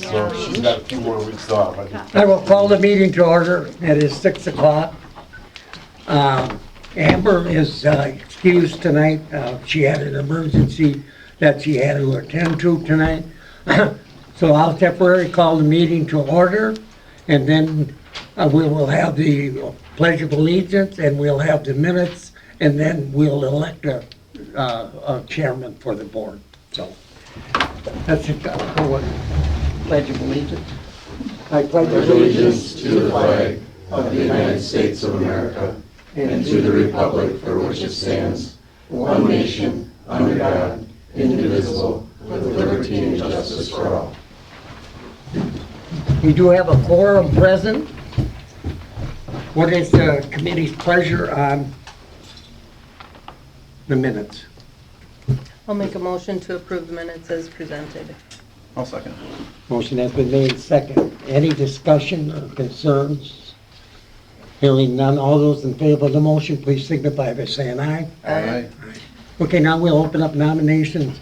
So she's got a few more weeks off. I will call the meeting to order. It is 6 o'clock. Amber is excused tonight. She had an emergency that she had to attend to tonight. So I'll temporarily call the meeting to order, and then we will have the Pledge of Allegiance, and we'll have the minutes, and then we'll elect a chairman for the board. So that's it. Pledge of Allegiance. I pledge Allegiance to the flag of the United States of America and to the republic for which it stands, one nation, under God, indivisible, with liberty and justice for all. We do have a quorum present. What is the committee's pleasure on the minutes? I'll make a motion to approve the minutes as presented. I'll second. Motion has been made second. Any discussion or concerns? Hearing none, all those in favor of the motion, please signify by saying aye. Aye. Okay, now we'll open up nominations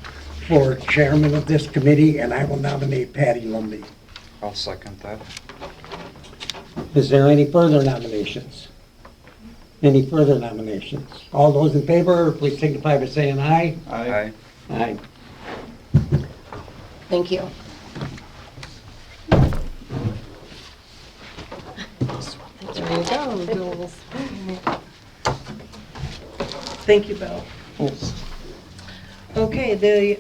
for chairman of this committee, and I will nominate Patty Lumby. I'll second that. Is there any further nominations? Any further nominations? All those in favor, please signify by saying aye. Aye. Aye. Thank you. There you go, Jules. Thank you, Bill. Okay, the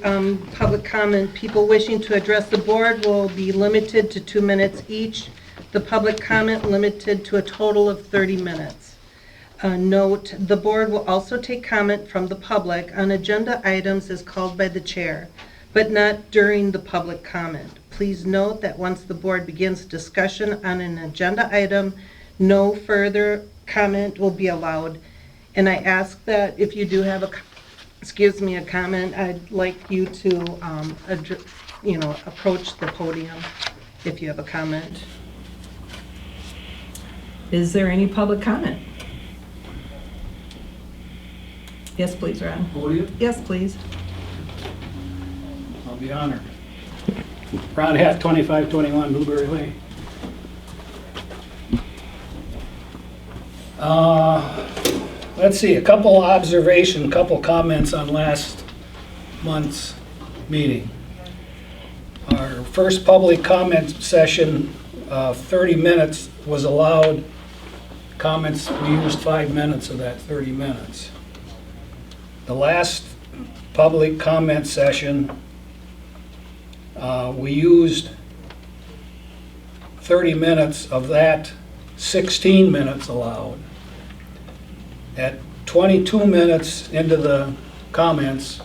public comment, people wishing to address the board will be limited to 2 minutes each. The public comment limited to a total of 30 minutes. Note, the board will also take comment from the public on agenda items as called by the chair, but not during the public comment. Please note that once the board begins discussion on an agenda item, no further comment will be allowed. And I ask that if you do have a comment, I'd like you to, approach the podium if you have a comment. Is there any public comment? Yes, please, Ron. Podium? Yes, please. I'll be honored. Ron Hatt, 2521 Blueberry Way. Let's see, a couple observations, couple comments on last month's meeting. Our first public comment session, 30 minutes was allowed. Comments, we used 5 minutes of that 30 minutes. The last public comment session, we used 30 minutes of that, 16 minutes allowed. At 22 minutes into the comments,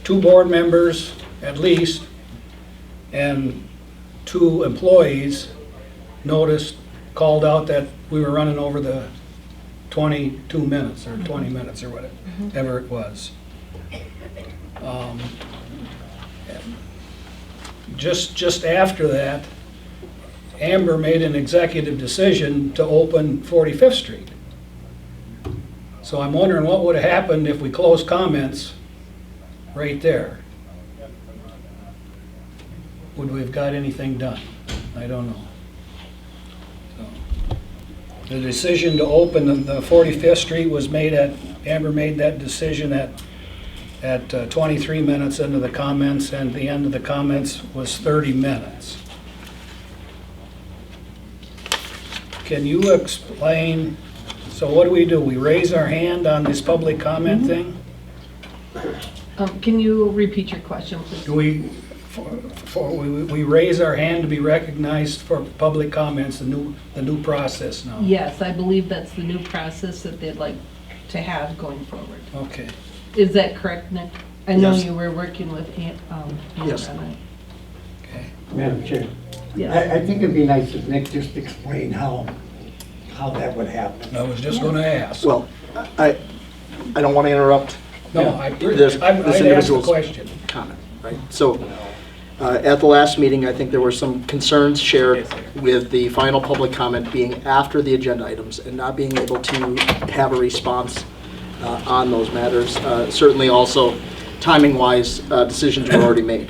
2 board members at least and 2 employees called out that we were running over the 22 minutes or 20 minutes or whatever it was. Just after that, Amber made an executive decision to open 45th Street. So I'm wondering what would have happened if we closed comments right there. Would we have got anything done? I don't know. So, the decision to open the 45th Street was made Amber made that decision at 23 minutes into the comments, and the end of the comments was 30 minutes. Can you explain, so what do? We raise our hand on this public comment thing? Can you repeat your question, please? Do we raise our hand to be recognized for public comments, the new process now? Yes, I believe that's the new process that they'd like to have going forward. Okay. Is that correct, Nick? I know Yes. you were working with Yes. on it. Okay. Madam Chair, Yes. I think it'd be nice if Nick just explained how that would happen. I was just going to ask. Well, I don't want to interrupt No, I'd this ask the individual's question. comment, right? So, at the last meeting, I think there were some concerns shared with the final public comment being after the agenda items and not being able to have a response on those matters. Certainly also, timing-wise, decisions were already made.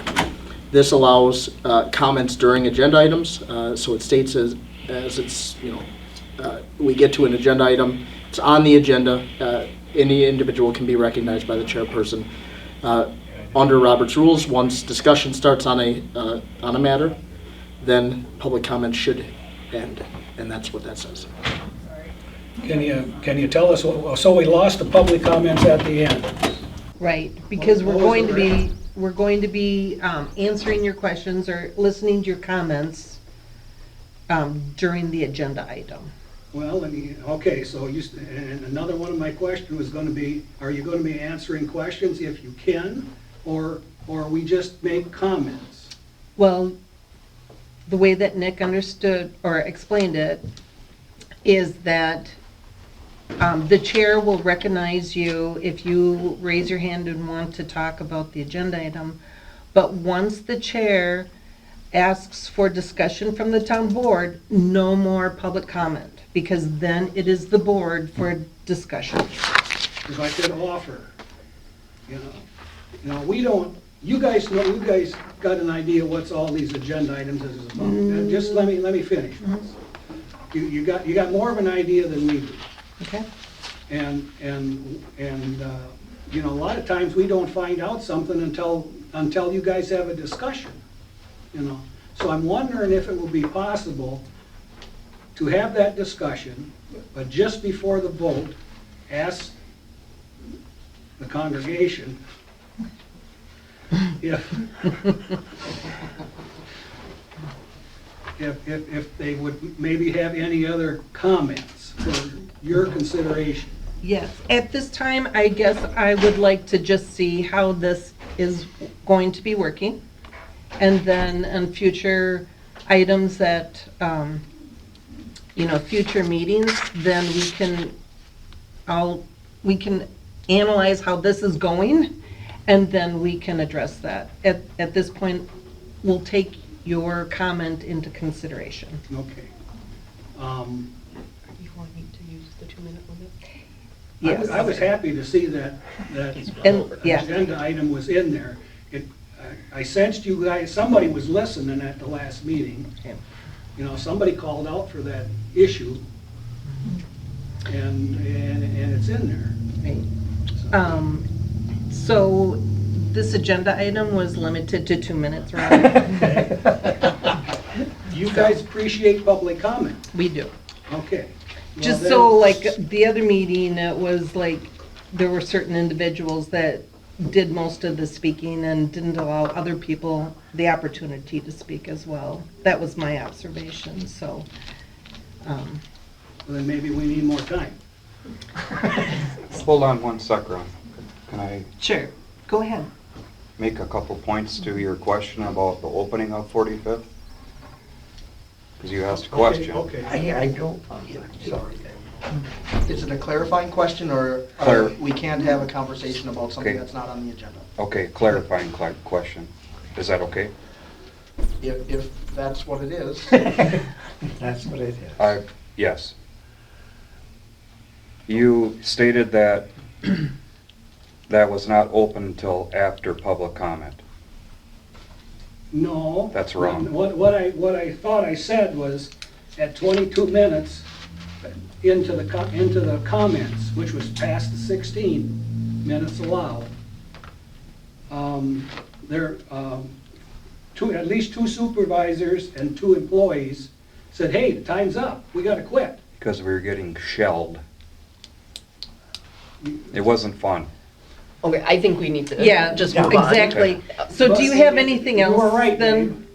This allows comments during agenda items, so it states as it's, we get to an agenda item, it's on the agenda, any individual can be recognized by the chairperson. Under Robert's rules, once discussion starts on a matter, then public comment should end, and that's what that says. Can you tell us, so we lost the public comments at the end? Right, because What we're was going the to be answering your questions or listening to your comments during the agenda item. Well, okay, so and another one of my questions was going to be, are you going to be answering questions if you can, or we just make comments? Well, the way that Nick understood or explained it is that the chair will recognize you if you raise your hand and want to talk about the agenda item. But once the chair asks for discussion from the town board, no more public comment, because then it is the board for discussion. If I could offer, we don't, you guys got an idea what's all these agenda items is about. Just let me finish. You got more of an idea than we do. Okay? And a lot of times we don't find out something until you guys have a discussion, So I'm wondering if it will be possible to have that discussion, but just before the vote, ask the congregation if they would maybe have any other comments for your consideration. Yes, at this time, I guess I would like to just see how this is going to be working. And then on future items that, future meetings, then we can analyze how this is going, and then we can address that. At this point, we'll take your comment into consideration. Okay. You want me to use the 2-minute limit? Yes. I was happy to see that And, yeah. agenda item was in there. I sensed you guys, somebody was listening at the last meeting. Yeah. Somebody called out for that issue, and it's in there. Right. So this agenda item was limited to 2 minutes, right? You guys appreciate public comment? We do. Okay. Well, Just then- so, like, the other meeting, it was like, there were certain individuals that did most of the speaking and didn't allow other people the opportunity to speak as well. That was my observation, so. Well, then maybe we need more time. Hold on one sec, Ron. Can I Sure, go ahead. make a couple points to your question about the opening of 45th? Because you asked a question. Okay. I don't, sorry. Is it a clarifying question, or we can't have a conversation about something Okay. that's not on the agenda? Okay, clarifying question. Is that okay? If that's what it is. That's what it is. Yes. You stated that that was not open until after public comment. No. That's wrong. What I thought I said was, at 22 minutes into the comments, which was past the 16 minutes allowed, at least 2 supervisors and 2 employees said, hey, time's up, we gotta quit. Because we were getting shelled. It wasn't fun. Okay, I think we need to Yeah, just move on. exactly. So do you have anything else? You were right, then?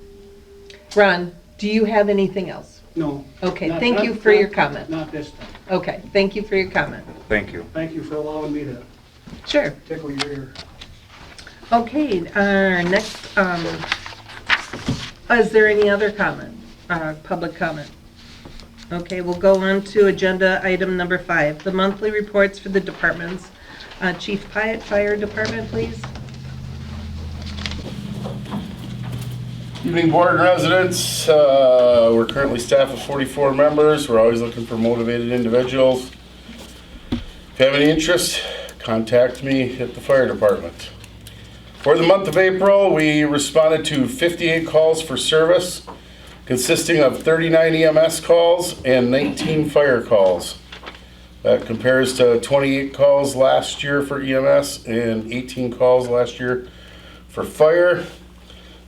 Ron, do you have anything else? No. Okay, Not- thank you not- for your not- comment. Not this time. Okay, thank you for your comment. Thank you. Thank you for allowing me to Sure. tickle your ear. Okay, our next, is there any other comment, public comment? Okay, we'll go on to agenda item number 5, the monthly reports for the departments. Chief Pyatt, Fire Department, please. Evening, board and residents. We're currently staff of 44 members. We're always looking for motivated individuals. If you have any interest, contact me at the fire department. For the month of April, we responded to 58 calls for service, consisting of 39 EMS calls and 19 fire calls. That compares to 28 calls last year for EMS and 18 calls last year for fire.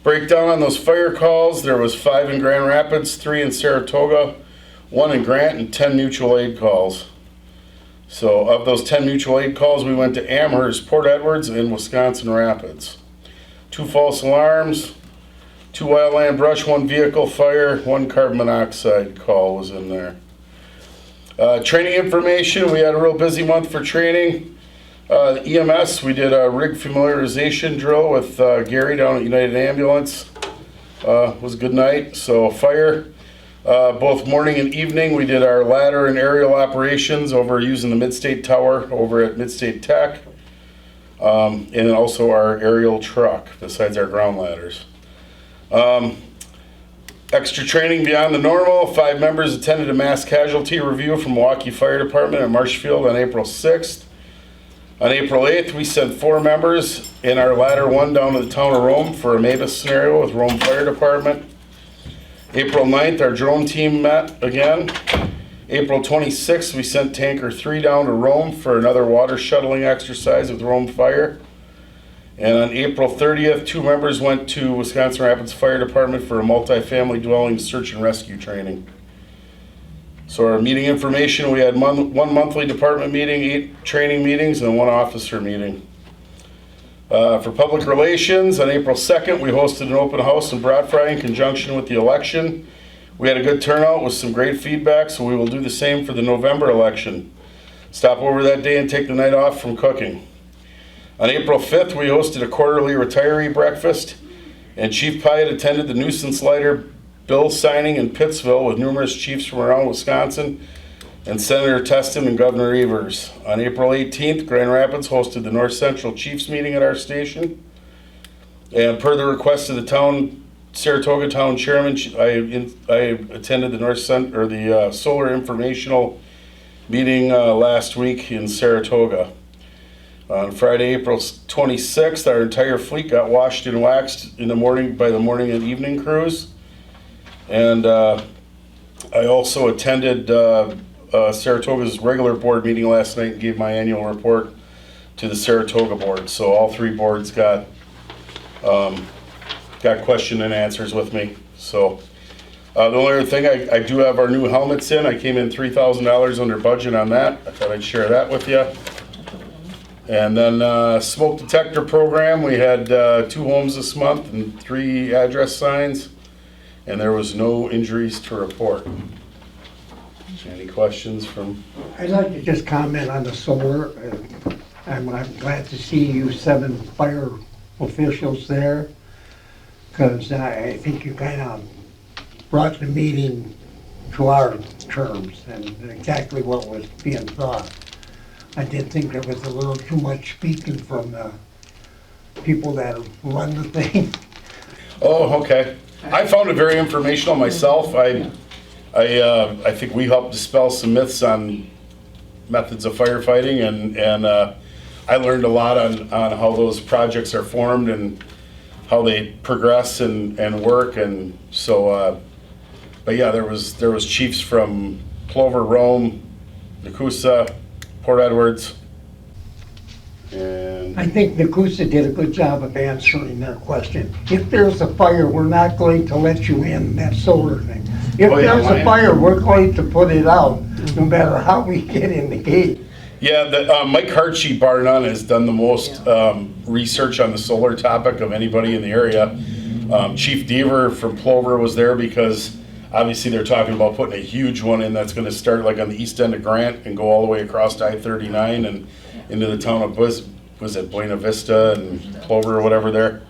Breakdown on those fire calls, there was 5 in Grand Rapids, 3 in Saratoga, 1 in Grant, and 10 mutual aid calls. So of those 10 mutual aid calls, we went to Amherst, Port Edwards, and Wisconsin Rapids. 2 false alarms, 2 wildland brush, 1 vehicle fire, 1 carbon monoxide call was in there. Training information, we had a real busy month for training. EMS, we did a rig familiarization drill with Gary down at United Ambulance. Was a good night. So fire, both morning and evening, we did our ladder and aerial operations over using the Midstate Tower over at Midstate Tech. And also our aerial truck, besides our ground ladders. Extra training beyond the normal. 5 members attended a mass casualty review from Milwaukee Fire Department at Marshfield on April 6th. On April 8th, we sent 4 members in our ladder 1 down to the town of Rome for a MABUS scenario with Rome Fire Department. April 9th, our drone team met again. April 26th, we sent tanker 3 down to Rome for another water shuttling exercise with Rome Fire. And on April 30th, 2 members went to Wisconsin Rapids Fire Department for a multifamily dwelling search and rescue training. So our meeting information, we had 1 monthly department meeting, 8 training meetings, and 1 officer meeting. For public relations, on April 2nd, we hosted an open house in Broad Fry in conjunction with the election. We had a good turnout with some great feedback, so we will do the same for the November election. Stop over that day and take the night off from cooking. On April 5th, we hosted a quarterly retiree breakfast, and Chief Pyatt attended the nuisance lighter bill signing in Pittsville with numerous chiefs from around Wisconsin and Senator Teston and Governor Evers. On April 18th, Grand Rapids hosted the North Central Chiefs meeting at our station. And per the request of the Saratoga Town Chairman, I attended the Solar Informational meeting last week in Saratoga. On Friday, April 26th, our entire fleet got washed and waxed in the morning by the morning and evening crews. And I also attended Saratoga's regular board meeting last night and gave my annual report to the Saratoga board. So all 3 boards got question and answers with me. So the only other thing, I do have our new helmets in. I came in $3,000 under budget on that. I thought I'd share that with you. And then smoke detector program, we had 2 homes this month and 3 address signs, and there was no injuries to report. Any questions from? I'd like to just comment on the solar. I'm glad to see you 7 fire officials there, because I think you kind of brought the meeting to our terms and exactly what was being thought. I did think there was a little too much speaking from the people that run the thing. Oh, okay. I found it very informational myself. I think we helped dispel some myths on methods of firefighting, and I learned a lot on how those projects are formed and how they progress and work. And so, but yeah, there was chiefs from Plover, Rome, Nakusa, Port Edwards, and I think Nakusa did a good job of answering their question. If there's a fire, we're not going to let you in that solar thing. If there's a fire, we're going to put it out, no matter how we get in the gate. Yeah, Mike Hartsey, bar none, has done the most research on the solar topic of anybody in the area. Chief Deaver from Plover was there because obviously they're talking about putting a huge one in that's going to start like on the east end of Grant and go all the way across I-39 and into the town of was it Buena Vista and Plover or whatever there.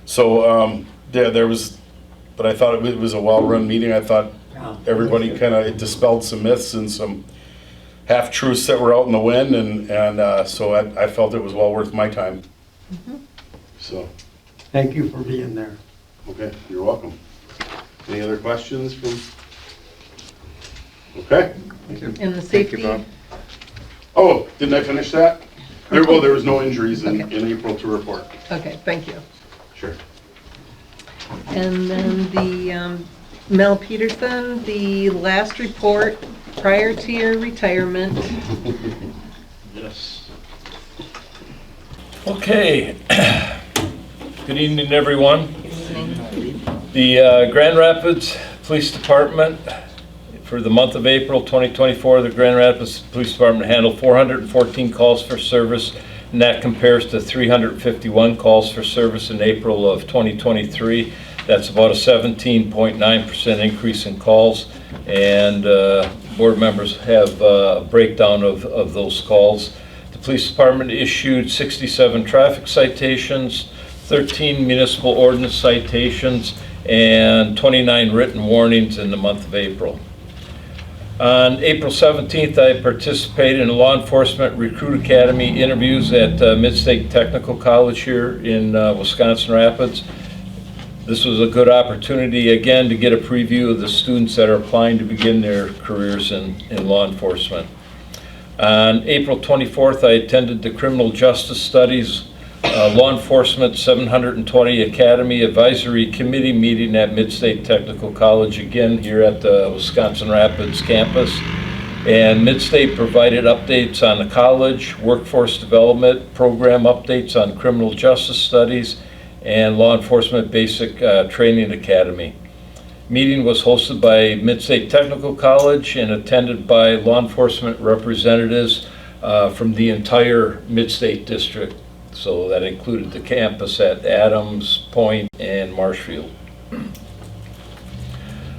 So yeah, there was, but I thought it was a well-run meeting. I thought everybody kind of dispelled some myths and some half-truths that were out in the wind, and so I felt it was well worth my time. So. Thank you for being there. Okay, you're welcome. Any other questions from? Okay. And the safety, Oh, didn't I finish that? There was no injuries in Okay. April to report. Okay, thank you. Sure. And then the Mel Peterson, the last report prior to your retirement. Yes. Okay. Good evening, everyone. The Grand Rapids Police Department, for the month of April 2024, the Grand Rapids Police Department handled 414 calls for service, and that compares to 351 calls for service in April of 2023. That's about a 17.9% increase in calls, and board members have a breakdown of those calls. The police department issued 67 traffic citations, 13 municipal ordinance citations, and 29 written warnings in the month of April. On April 17th, I participated in Law Enforcement Recruit Academy interviews at Mid-State Technical College here in Wisconsin Rapids. This was a good opportunity, again, to get a preview of the students that are applying to begin their careers in law enforcement. On April 24th, I attended the Criminal Justice Studies Law Enforcement 720 Academy Advisory Committee meeting at Mid-State Technical College, again here at the Wisconsin Rapids campus. And Mid-State provided updates on the college, workforce development, program updates on criminal justice studies, and Law Enforcement Basic Training Academy. Meeting was hosted by Mid-State Technical College and attended by law enforcement representatives from the entire Mid-State District. So that included the campus at Adams, Point, and Marshfield.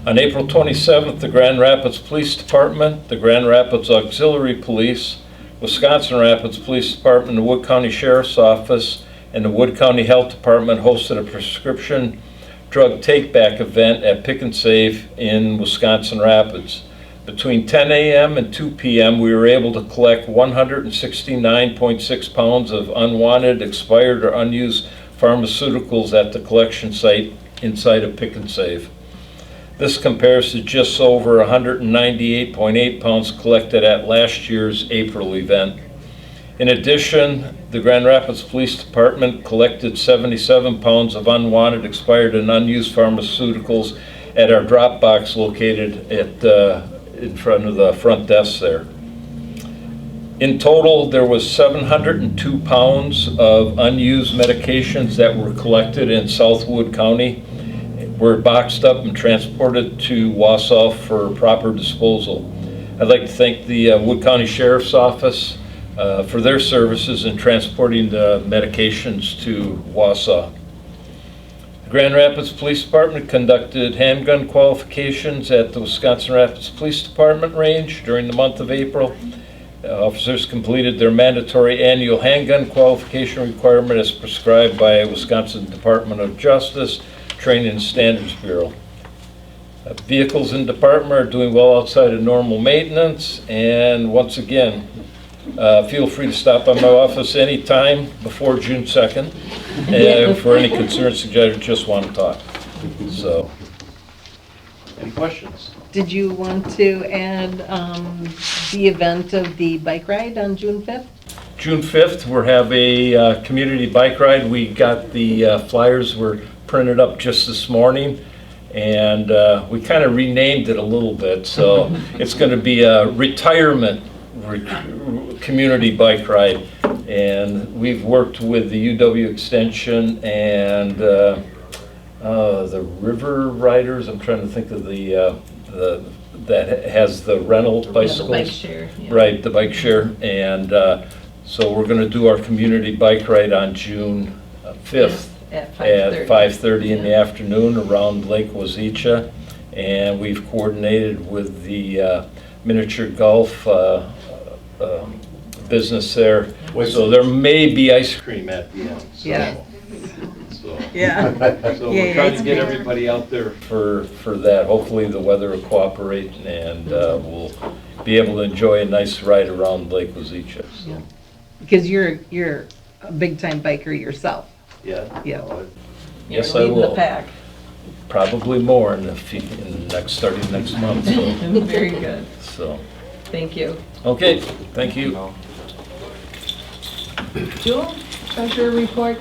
On April 27th, the Grand Rapids Police Department, the Grand Rapids Auxiliary Police, Wisconsin Rapids Police Department, the Wood County Sheriff's Office, and the Wood County Health Department hosted a prescription drug take-back event at Pick and Save in Wisconsin Rapids. Between 10 a.m. and 2 p.m., we were able to collect 169.6 pounds of unwanted, expired, or unused pharmaceuticals at the collection site inside of Pick and Save. This compares to just over 198.8 pounds collected at last year's April event. In addition, the Grand Rapids Police Department collected 77 pounds of unwanted, expired, and unused pharmaceuticals at our drop box located at in front of the front desk there. In total, there was 702 pounds of unused medications that were collected in Southwood County, were boxed up and transported to Wausau for proper disposal. I'd like to thank the Wood County Sheriff's Office for their services in transporting the medications to Wausau. The Grand Rapids Police Department conducted handgun qualifications at the Wisconsin Rapids Police Department range during the month of April. Officers completed their mandatory annual handgun qualification requirement as prescribed by Wisconsin Department of Justice Training and Standards Bureau. Vehicles in the department are doing well outside of normal maintenance, and once again, feel free to stop by my office anytime before June 2nd for any concerns, suggestions, just want to talk. So, Any questions? Did you want to add the event of the bike ride on June 5th? June 5th, we'll have a community bike ride. We got the flyers were printed up just this morning, and we kind of renamed it a little bit. So it's going to be a retirement community bike ride, and we've worked with the UW Extension and the River Riders. I'm trying to think of the that has the rental bicycles. The bike share. Yeah. Right, the bike share, and so we're going to do our community bike ride on June 5th At at 5:30. 5:30 in the afternoon around Lake Wazeecha, and we've coordinated with the miniature golf business there. So there may be ice cream at the end. So, Yeah. So, Yeah. so Yeah, we're trying ice to get cream. everybody out there for that. Hopefully the weather will cooperate, and we'll be able to enjoy a nice ride around Lake Wazeecha. So, Because you're a big-time biker yourself. yeah. Yeah. You're Yes, I leading the will. pack. Probably more in the starting next month. So, Very good. so Thank you. okay, thank you. Jewel, treasurer report?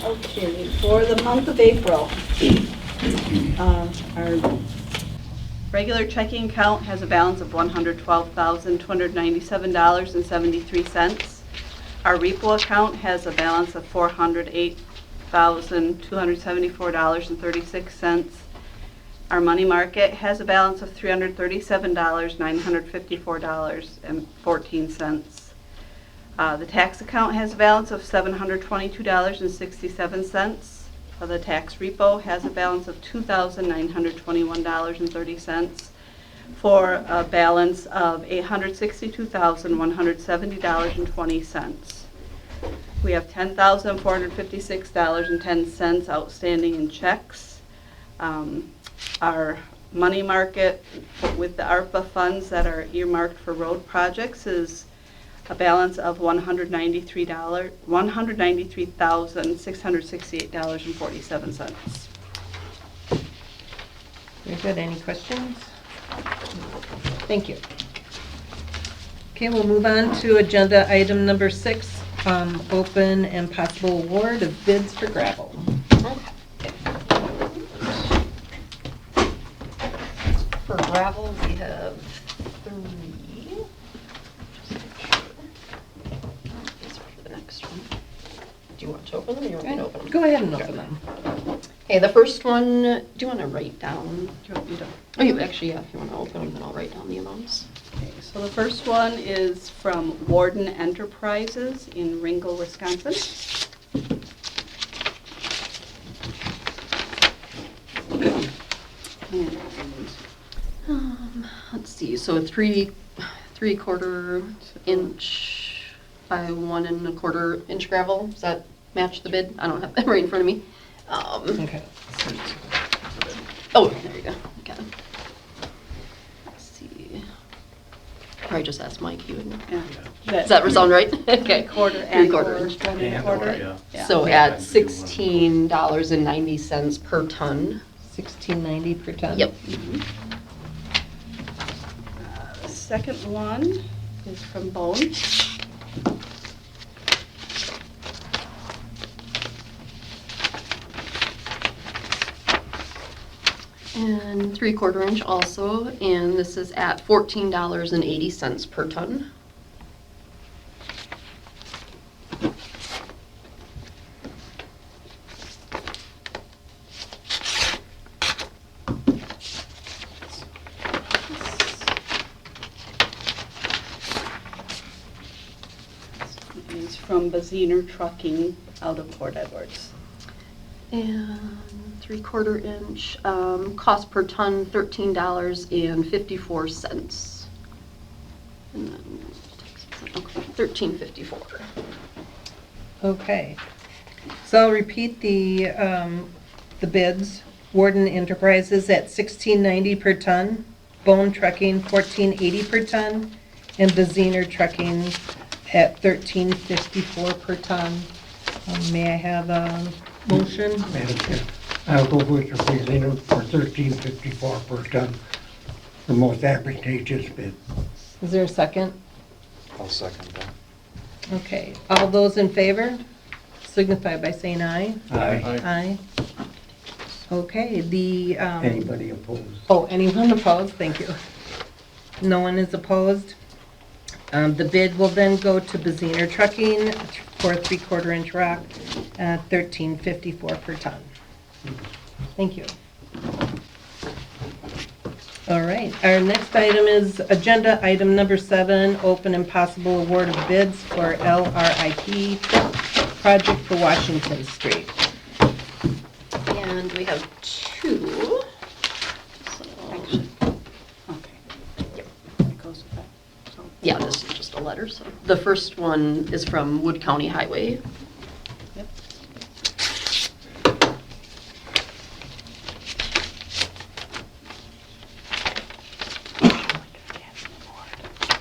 Okay, for the month of April, our regular checking account has a balance of $112,297.73. Our repo account has a balance of $408,274.36. Our money market has a balance of $337,954.14. The tax account has a balance of $722.67. The tax repo has a balance of $2,921.30 for a balance of $862,170.20. We have $10,456.10 outstanding in checks. Our money market with the ARPA funds that are earmarked for road projects is a balance of $193,668.47. Very good. Any questions? Thank you. Okay, we'll move on to agenda item number 6, open and possible award of bids for gravel. For gravel, we have 3. Just make sure. These are for the next one. Do you want to open them or you want me to open them? Go ahead and open them. Okay, the first one, do you want to write down? Do you want me to? Oh, you actually, yeah, if you want to open them, then I'll write down the amounts. Okay, so the first one is from Warden Enterprises in Ringgold, Wisconsin. Let's see, so a 3/4 inch by 1 1/4 inch gravel. Does that match the bid? I don't have that right in front of me. Okay. Oh, there you go. Okay. Let's see. Probably just ask Mike. You would know. Does that sound right? Okay. 3/4 and 3/4 or inch. 1 1/4. Yeah. So at $16.90 per ton. $16.90 per ton? Yep. The second one is from Bone. And 3/4 inch also, and this is at $14.80 per ton. Is from Baziner Trucking out of Port Edwards. And 3/4 inch, cost per ton $13.54. And then, okay, $13.54. Okay. So I'll repeat the bids. Warden Enterprises at $16.90 per ton, Bone Trucking $14.80 per ton, and Baziner Trucking at $13.54 per ton. May I have a motion? Madam Chair, I'll go with your Baziner for $13.54 per ton, the most advantageous bid. Is there a second? I'll second that. Okay. All those in favor signify by saying aye. Aye. Aye. Okay, Anybody opposed? Oh, anyone opposed? Thank you. No one is opposed. The bid will then go to Baziner Trucking for a 3/4 inch rock at $13.54 per ton. Thank you. All right, our next item is agenda item number 7, open and possible award of bids for LRIP project for Washington Street. And we have 2. So, Actually, okay. It goes with that. So, yeah, this is just a letter. So the first one is from Wood County Highway. yep.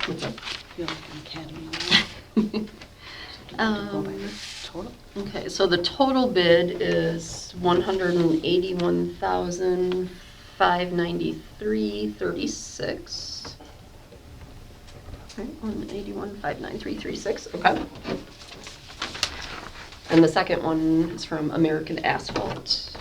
What's up? Feel like an academy. Total? Okay, so the total bid is $181,593.36. Right, 181,593.36. Okay. And the second one is from American Asphalt.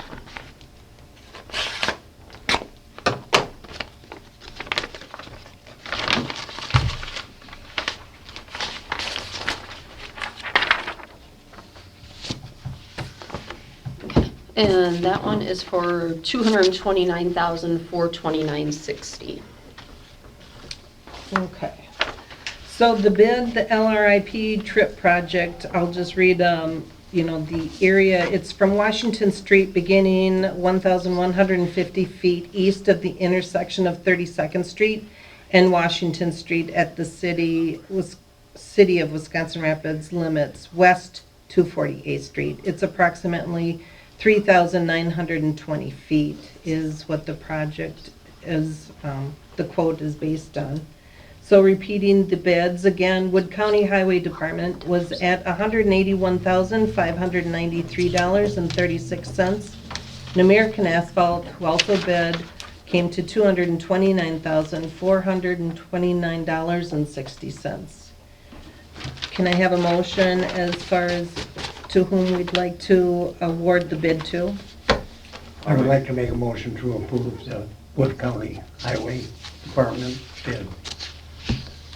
And that one is for $229,429.60. Okay. So the bid, the LRIP trip project, I'll just read, the area, it's from Washington Street beginning 1,150 feet east of the intersection of 32nd Street and Washington Street at the city of Wisconsin Rapids limits, west 248th Street. It's approximately 3,920 feet is what the project is, the quote is based on. So repeating the bids again, Wood County Highway Department was at $181,593.36. And American Asphalt, who also bid, came to $229,429.60. Can I have a motion as far as to whom we'd like to award the bid to? I would like to make a motion to approve the Wood County Highway Department bid.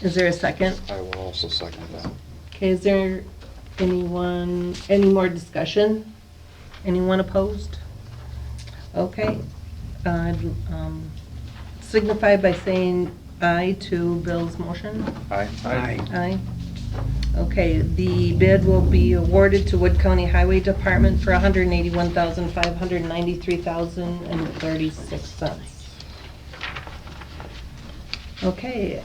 Is there a second? I will also second that. Okay, is there any more discussion? Anyone opposed? Okay. Signify by saying aye to Bill's motion. Aye. Aye. Okay, the bid will be awarded to Wood County Highway Department for $181,593,36. Okay,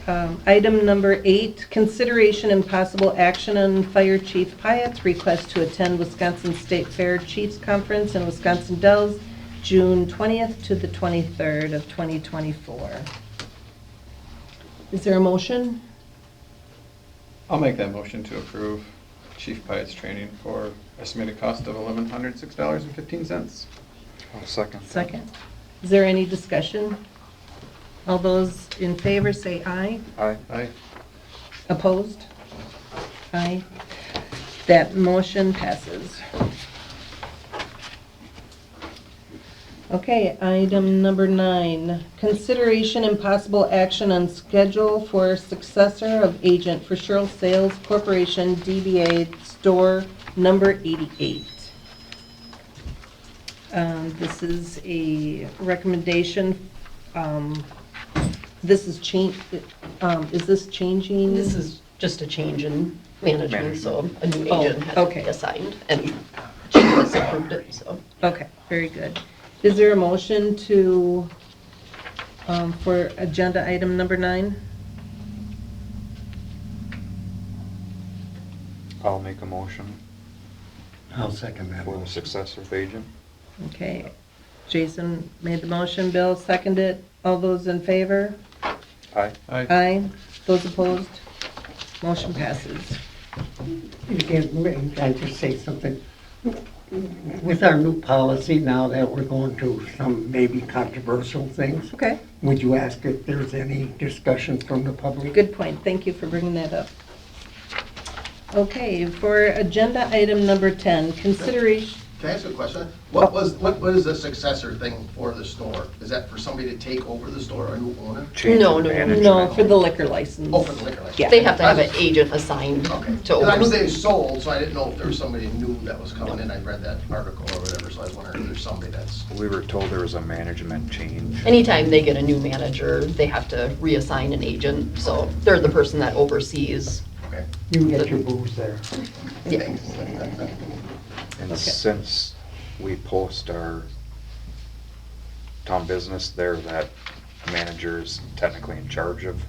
item number 8, consideration and possible action on Fire Chief Pyatt's request to attend Wisconsin State Fair Chiefs Conference in Wisconsin Dells, June 20th to the 23rd of 2024. Is there a motion? I'll make that motion to approve Chief Pyatt's training for estimated cost of $1,106.15. I'll second. Second. Is there any discussion? All those in favor say aye. Aye. Aye. Opposed? Aye. That motion passes. Okay, item number 9, consideration and possible action on schedule for successor of agent for Sherrill Sales Corporation, DBA Store Number 88. This is a recommendation. This is is this changing? This is just a change in management, so a new Oh, agent has to okay. be assigned, and she has approved it, so. Okay, very good. Is there a motion to, for agenda item number 9? I'll make a motion I'll second that for the motion. successor of agent. Okay, Jason made the motion, Bill seconded. All those in favor? Aye. Aye. Aye. Those opposed? Motion passes. Can I just say something? With our new policy now that we're going to some maybe controversial things, Okay, would you ask if there's any discussion from the public? good point. Thank you for bringing that up. Okay, for agenda item number 10, consideration, Can I ask a question? What is the successor thing for the store? Is that for somebody to take over the store, a new owner? Change No, of no, no, management. no, for the liquor license. Oh, for the liquor license? Yeah. They have to have an agent assigned Okay. to 'Cause I knew oversee. they sold, so I didn't know if there was somebody new that was coming in. I read that article or whatever, so I was wondering if there's somebody that's, We were told there was a management change. Anytime they get a new manager, they have to reassign an agent, so they're the person that oversees. okay. You can get your booze there. Yeah. And since we post our town business there, that manager is technically in charge of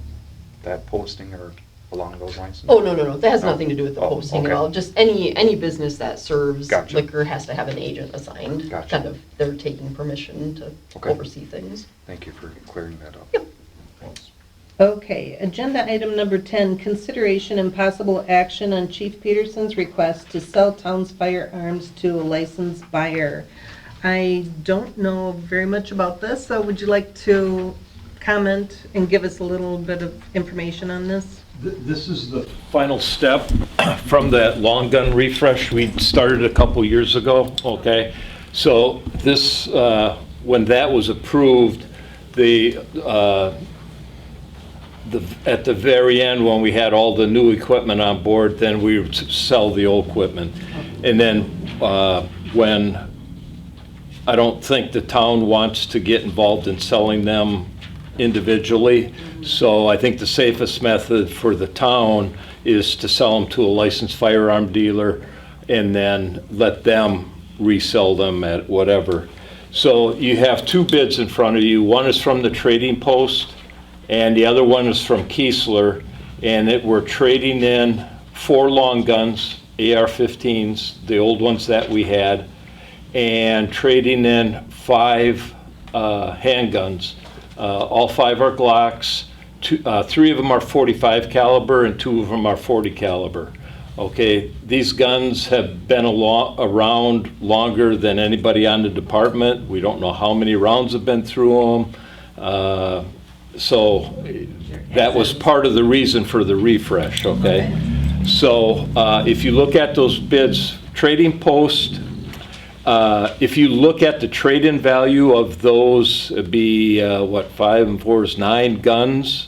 that posting or along those lines? Oh, no, that has Oh. nothing to do with the Oh, posting at okay. all. Just any business that serves Gotcha. liquor has to have an agent assigned. Gotcha. Kind of, they're taking permission to Okay. oversee things. Thank you for clearing that up. Yep. Okay, agenda item number 10, consideration and possible action on Chief Peterson's request to sell town's firearms to a licensed buyer. I don't know very much about this, so would you like to comment and give us a little bit of information on this? This is the final step from that long gun refresh we started a couple years ago, okay? So this, when that was approved, at the very end, when we had all the new equipment on board, then we would sell the old equipment. And then when I don't think the town wants to get involved in selling them individually, so I think the safest method for the town is to sell them to a licensed firearm dealer and then let them resell them at whatever. So you have two bids in front of you. One is from the trading post, and the other one is from Keesler, and we're trading in 4 long guns, AR-15s, the old ones that we had, and trading in 5 handguns. All 5 are Glocks. 3 of them are .45 caliber, and 2 of them are .40 caliber. Okay, these guns have been around longer than anybody on the department. We don't know how many rounds have been through them. So that was part of the reason for the refresh, okay? So if you look at those bids, trading post, if you look at the trade-in value of those, it'd be, 5 and 4 is 9 guns.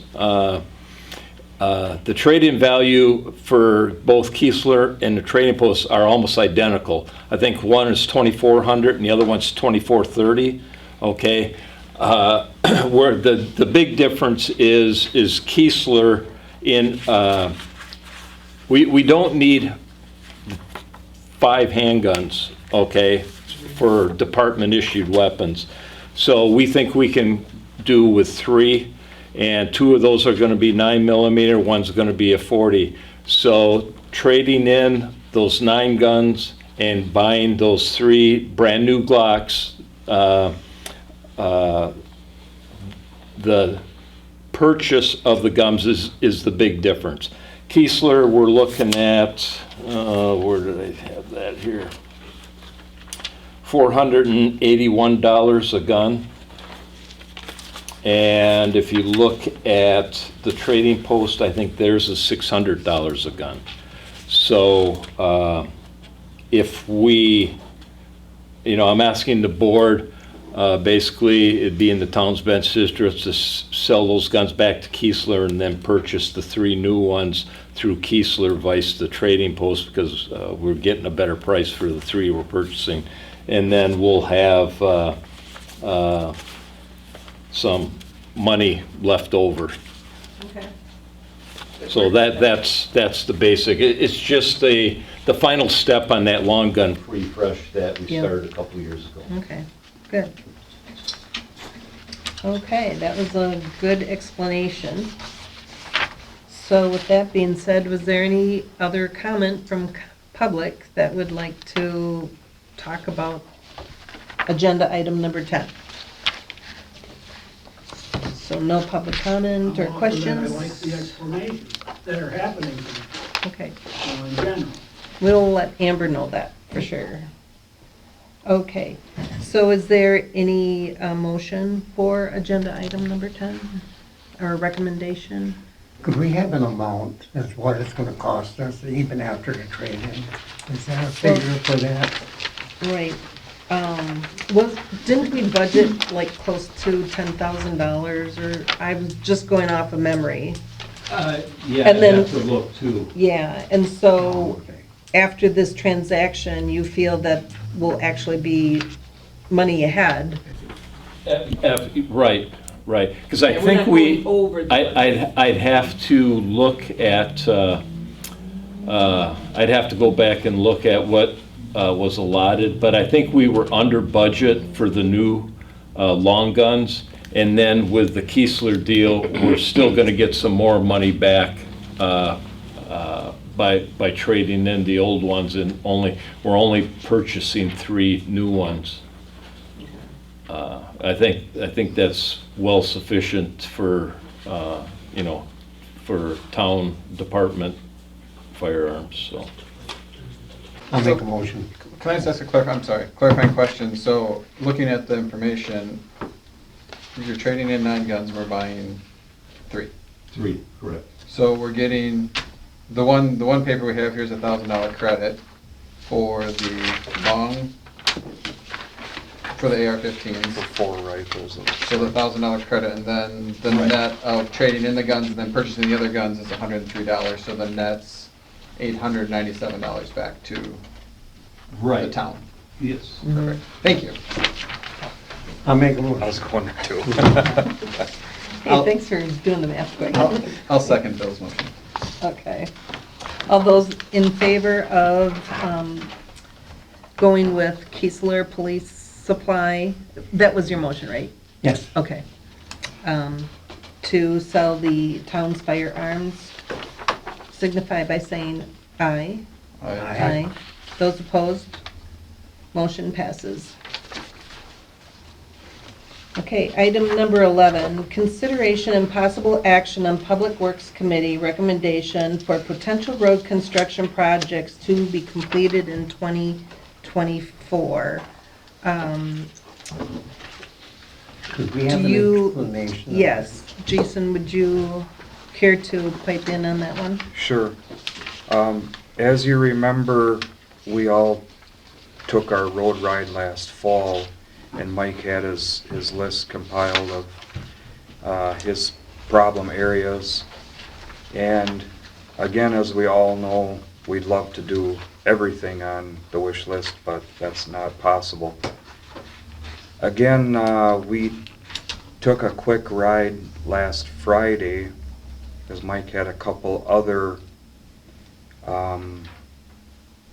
The trade-in value for both Keesler and the trading posts are almost identical. I think one is $2,400 and the other one's $2,430, okay? Where the big difference is Keesler in, we don't need 5 handguns, okay, for department issued weapons. So we think we can do with 3, and 2 of those are gonna be 9mm, one's gonna be a .40. So trading in those 9 guns and buying those 3 brand new Glocks, the purchase of the guns is the big difference. Keesler, we're looking at, where did I have that here? $481 a gun. And if you look at the trading post, I think theirs is $600 a gun. So if we, I'm asking the board, basically it'd be in the town's best interest to sell those guns back to Keesler and then purchase the 3 new ones through Keesler vice the trading post, because we're getting a better price for the 3 we're purchasing. And then we'll have some money left over. Okay. So that's the basic. It's just the final step on that long gun refresh that we Yeah. started a couple years ago. Okay, good. Okay, that was a good explanation. So with that being said, was there any other comment from public that would like to talk about agenda item number 10? So no public comment or questions? I like the explanations that are happening Okay, in general. we'll let Amber know that for sure. Okay, so is there any motion for agenda item number 10? Or recommendation? Could we have an amount as what it's gonna cost us even after the trade-in? Is there a figure for that? Right. Didn't we budget like close to $10,000, or I was just going off of memory? Yeah, And I'd then- have to look too. Yeah, and so Okay. after this transaction, you feel that will actually be money ahead? Right, because I Yeah, we're think not we, going over the I'd have to look at, I'd have to go back and look at what was allotted, but I think we were under budget for the new long guns. And then with the Keesler deal, we're still gonna get some more money back by trading in the old ones, and we're only purchasing 3 new ones. I think that's well sufficient for, for town department firearms, so. I'll make a motion. Can I just ask a clarifying question? So, looking at the information, you're trading in 9 guns, we're buying 3. 3, correct. So we're getting, the one paper we have here is $1,000 credit for the long, for the AR-15s. For 4 rifles. So the $1,000 credit, and then the net of trading in the guns and then purchasing the other guns is $103. So the net's $897 back to the town. Yes. Perfect. Thank you. I'll make a I motion. was going there too. Hey, thanks for doing the math quick. I'll second Bill's motion. Okay. All those in favor of going with Keesler Police Supply, that was your motion, right? Yes. Okay. To sell the town's firearms, signify by saying aye. Aye. Those opposed? Motion passes. Okay, item number 11, consideration and possible action on Public Works Committee recommendation for potential road construction projects to be completed in 2024. Could we have Do an you- explanation? of Yes, Jason, would you care to pipe in on that one? Sure. As you remember, we all took our road ride last fall, and Mike had his list compiled of his problem areas. And again, as we all know, we'd love to do everything on the wish list, but that's not possible. Again, we took a quick ride last Friday, because Mike had a couple other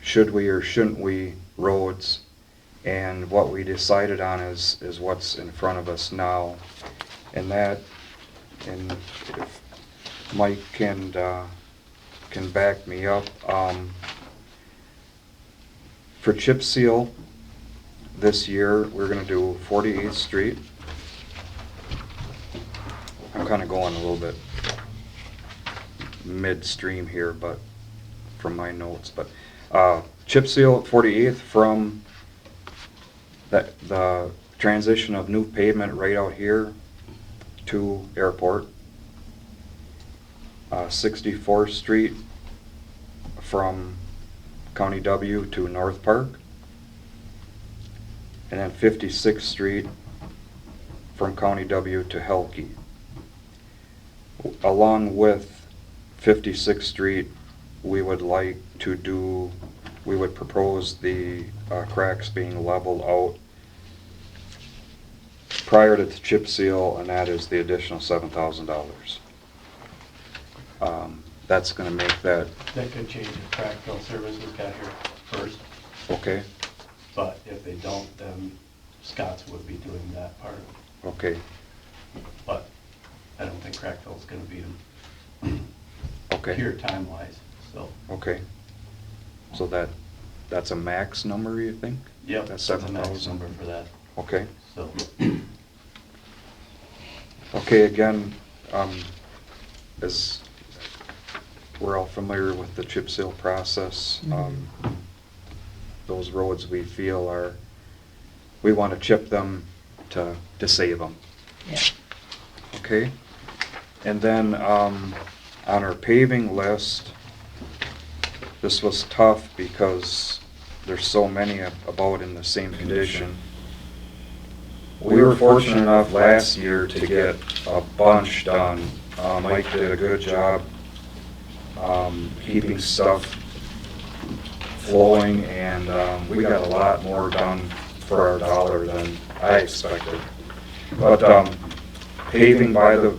should we or shouldn't we roads, and what we decided on is what's in front of us now. And that, and if Mike can back me up, for chip seal this year, we're gonna do 48th Street. I'm kinda going a little bit midstream here, but from my notes, but chip seal at 48th from the transition of new pavement right out here to airport. 64th Street from County W to North Park. And then 56th Street from County W to Helke. Along with 56th Street, we would like to do, we would propose the cracks being leveled out prior to the chip seal, and that is the additional $7,000. That's gonna make that, That could change if Crackville Services got here first, okay, but if they don't, then Scott's would be doing that part. okay, But I don't think Crackville's gonna beat them okay, here time-wise, so. okay. So that's a max number, you think? Yep, That's that's a max 7,000. number for that, Okay. so. Okay, again, as we're all familiar with the chip seal process, those roads we feel are, we want to chip them to save them. Yeah. Okay? And then on our paving list, this was tough because there's so many about in the same condition. We were fortunate enough last year to get a bunch done. Mike did a good job keeping stuff flowing, and we got a lot more done for our dollar than I expected. But paving by the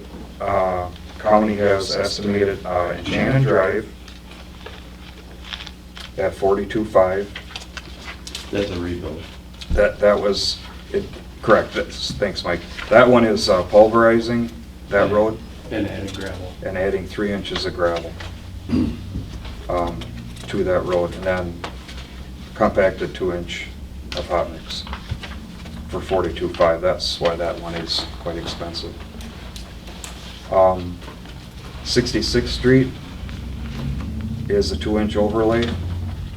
county has estimated in Shannon Drive at 42.5. That's a rebuild. That was, correct, thanks Mike. That one is pulverizing that road And added gravel. and adding 3 inches of gravel to that road, and then compacted 2-inch of hot mix for 42.5. That's why that one is quite expensive. 66th Street is a 2-inch overlay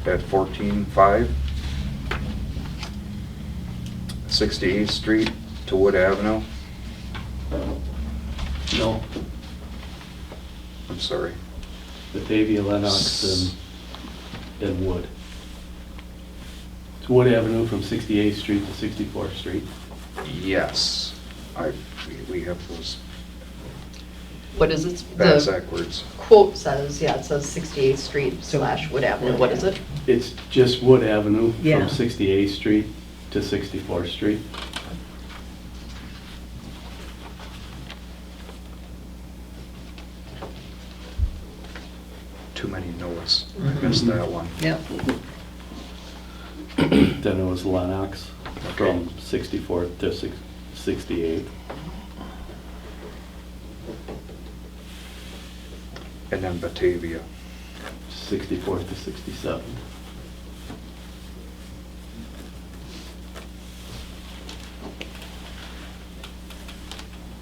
at 14.5. 68th Street to Wood Avenue. No. I'm sorry. Batavia, Lenox, and Wood. It's Wood Avenue from 68th Street to 64th Street. Yes, we have those What is it? bass The backwards. quote says, yeah, it says 68th Street / Wood Avenue. What is it? It's just Wood Avenue Yeah. from 68th Street to 64th Street. Too many no's. I missed that one. Yep. Then it was Lenox from 64th to 68th. And then Batavia. 64th to 67th.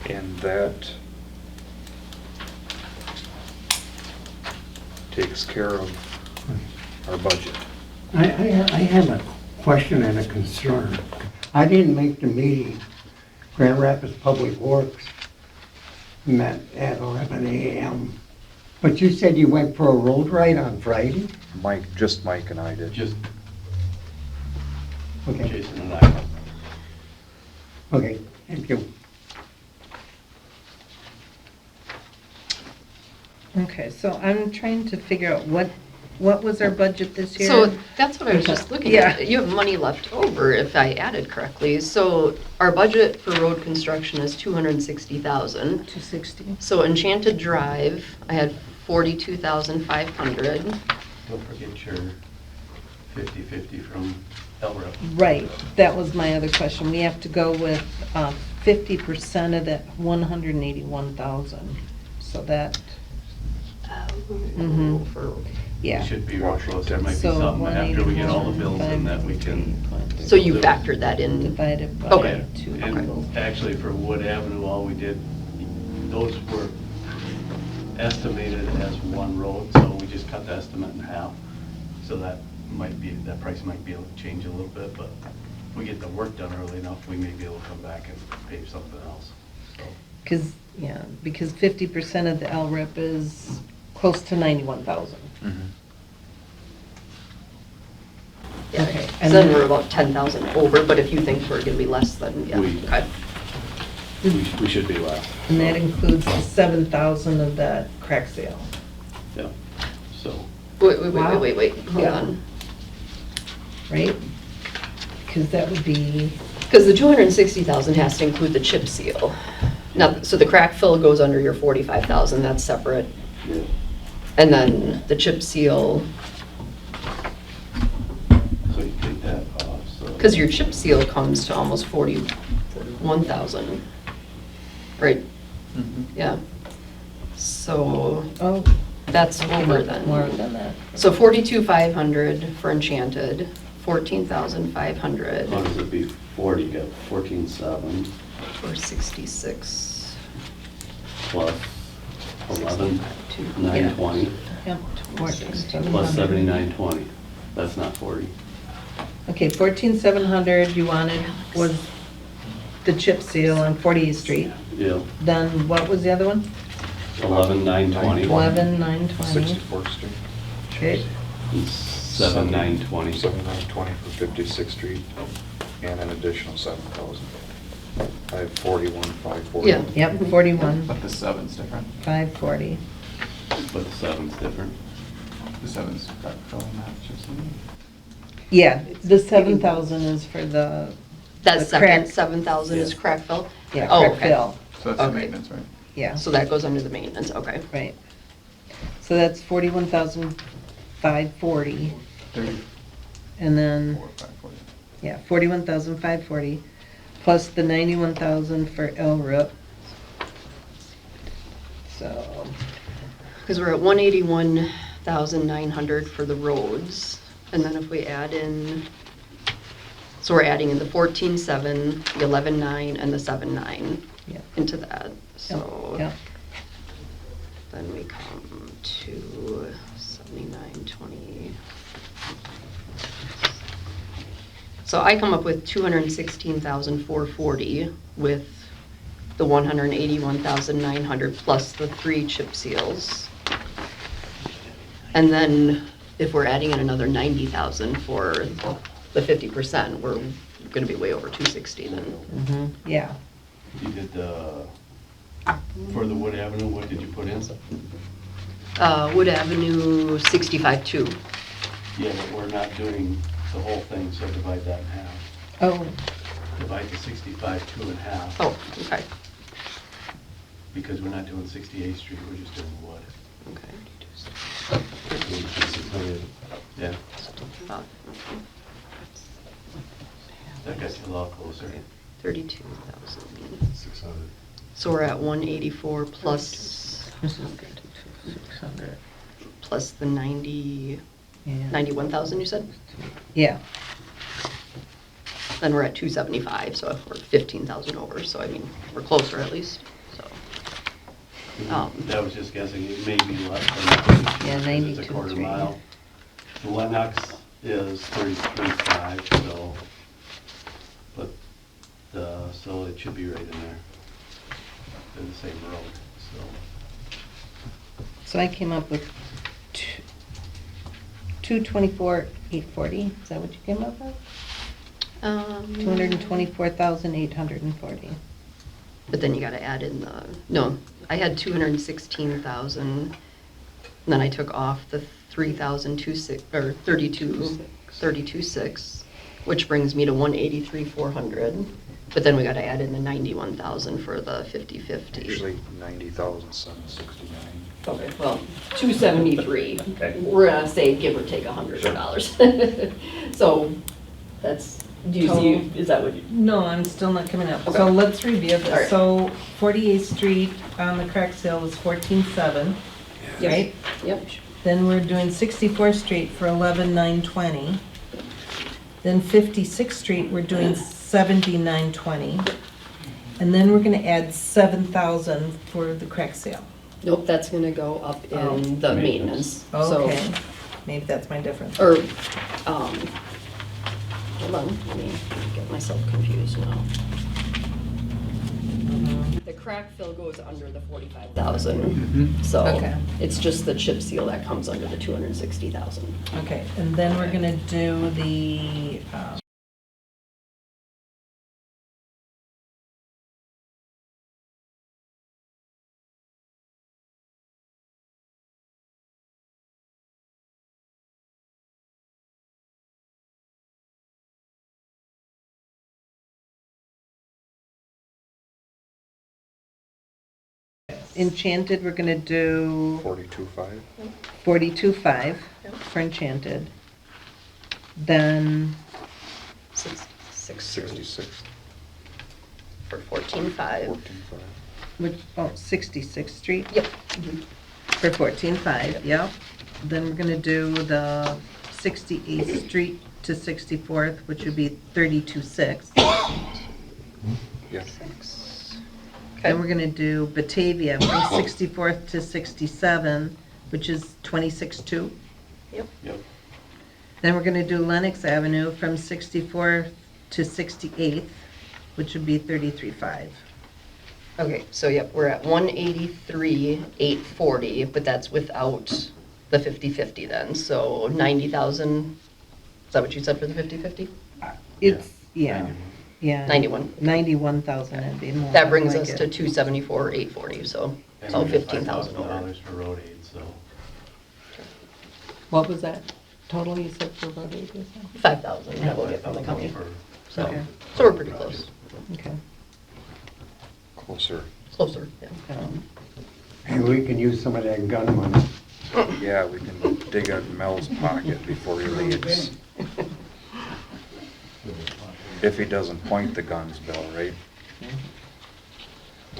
And that takes care of our budget. I have a question and a concern. I didn't make the meeting. Grand Rapids Public Works met at 11 a.m. But you said you went for a road ride on Friday? Just Mike and I did. Just Okay, Jason and I. okay, thank you. Okay, so I'm trying to figure out what was our budget this year? So that's what I was just looking Yeah. at. You have money left over if I added correctly. So our budget for road construction is 260,000. 260. So Enchanted Drive, I had 42,500. Don't forget your 50/50 from Elrep. Right, that was my other question. We have to go with 50% of that 181,000. So that, Mhm. For- yeah. It should be real close. There might be So something after we get all the bills in that we can. So you factored that in? Divided by Okay. 2. And actually for Wood Avenue, all we did, those were estimated as one road, so we just cut the estimate in half. So that price might be able to change a little bit, but if we get the work done early enough, we may be able to come back and pave something else, so. Because 50% of the LRIP is close to 91,000. Yeah, Okay, so and then then- we're about 10,000 over, but if you think we're gonna be less, then yeah, We- okay. We should be less. And that includes the 7,000 of that crack sale. Yeah, so. Wait, Wow. hold Yeah. on. Right? Because that would be, Because the 260,000 has to include the chip seal. Now, so the crack fill goes under your 45,000, that's separate. Yeah. And then the chip seal, So you take that off, so. because your chip seal comes to almost 41,000, right? Yeah. So oh, that's over more then. than that. So 42,500 for Enchanted, 14,500 How does it be 40, you got 14,700 for 66. plus 11,920 Yep, 14,700. plus 7,920. That's not 40. Okay, 14,700 you wanted was the chip seal on 40th Street. Yeah, Then what was the other one? 11,920 11,920. 64th Street. Okay, and 7,920. 7,920 for 56th Street, and an additional 7,000. I have 41,540. Yeah. yep, 41, But the seven's different. 540. But the 7's different. The seven's crack fill and that, just. Yeah, the 7,000 is for the, That The second crack- 7,000 is Yeah. crack fill? yeah, Oh, crack okay. fill, So that's the Okay. maintenance, right? yeah, So that goes under the maintenance, okay. right. So that's 41,540, 34, and then, 540. yeah, 41,540, plus the 91,000 for LRIP. So, Because we're at 181,900 for the roads, and then if we add in, so we're adding in the 14,700, the 11,900, and the 7,900 yeah, into that, so. yeah, Then we come to 7920. So I come up with 216,440 with the 181,900 plus the 3 chip seals. And then if we're adding in another 90,000 for the 50%, we're gonna be way over 260 then. Yeah. You did for the Wood Avenue, what did you put in? Wood Avenue, 65.2. Yeah, but we're not doing the whole thing, so divide that in half. Oh, Divide the 65 2 in half, Oh, okay, because we're not doing 68th Street, we're just doing Wood. okay. 600. Yeah, About that gets you a lot closer. 32,000. 600. So we're at 184 plus, 600. plus the 90, yeah. 91,000 you said? Yeah. Then we're at 275, so if we're 15,000 over, so I mean, we're closer at least, so. That was just guessing, it may be less than that. Yeah, because 92, It's a quarter 3. mile. The Lennox is 33.5, so, but, so it should be right in there. They're the same road, so. So I came up with 224,840. Is that what you came up with? 224,840. But then you gotta add in the, no, I had 216,000, then I took off the 3,026, or 32,6, which brings me to 183,400. But then we gotta add in the 91,000 for the 50/50. Actually, 90,769. Okay, well, 273. We're gonna say give or take $100. So that's, do you see, is that what you? No, I'm still not coming up. Okay. So let's review All right. this. So 48th Street on the crack sale was 14,700, Yes. right? Yep. Then we're doing 64th Street for 11,920. Then 56th Street, we're doing 70,920. And then we're gonna add 7,000 for the crack sale. Nope, that's gonna go up in the maintenance. Okay, maybe that's my difference. So, or, hold on, let me get myself confused now. The crack fill goes under the 45,000, so Okay. it's just the chip seal that comes under the 260,000. Okay, and then we're gonna do the, Enchanted, we're gonna do 42.5. 42,500 for Enchanted. Then 66. For 14.5. 14.5. which, 66th Street Yep. for 14,500, yep. Then we're gonna do the 68th Street to 64th, which would be 32,600. Yeah. Then we're gonna do Batavia from 64th to 67, which is 26,200. Yep. Yep. Then we're gonna do Lenox Avenue from 64th to 68th, which would be 33,500. Okay, so yep, we're at 183,840, but that's without the 50/50 then, so 90,000, is that what you said for the 50/50? It's, yeah, 91. 91,000 would be more. That brings like us it. to 274,840, so And about we got $15,000 over. $5,000 for road aid, so. What was that total you said for road aid? 5,000 that we'll get from the county, For- so, Okay. so we're pretty close, Okay. Closer. closer, yeah. And we can use some of that gun money. Yeah, we can dig out Mel's pocket before he leaves. If he doesn't point the guns, Bill, right?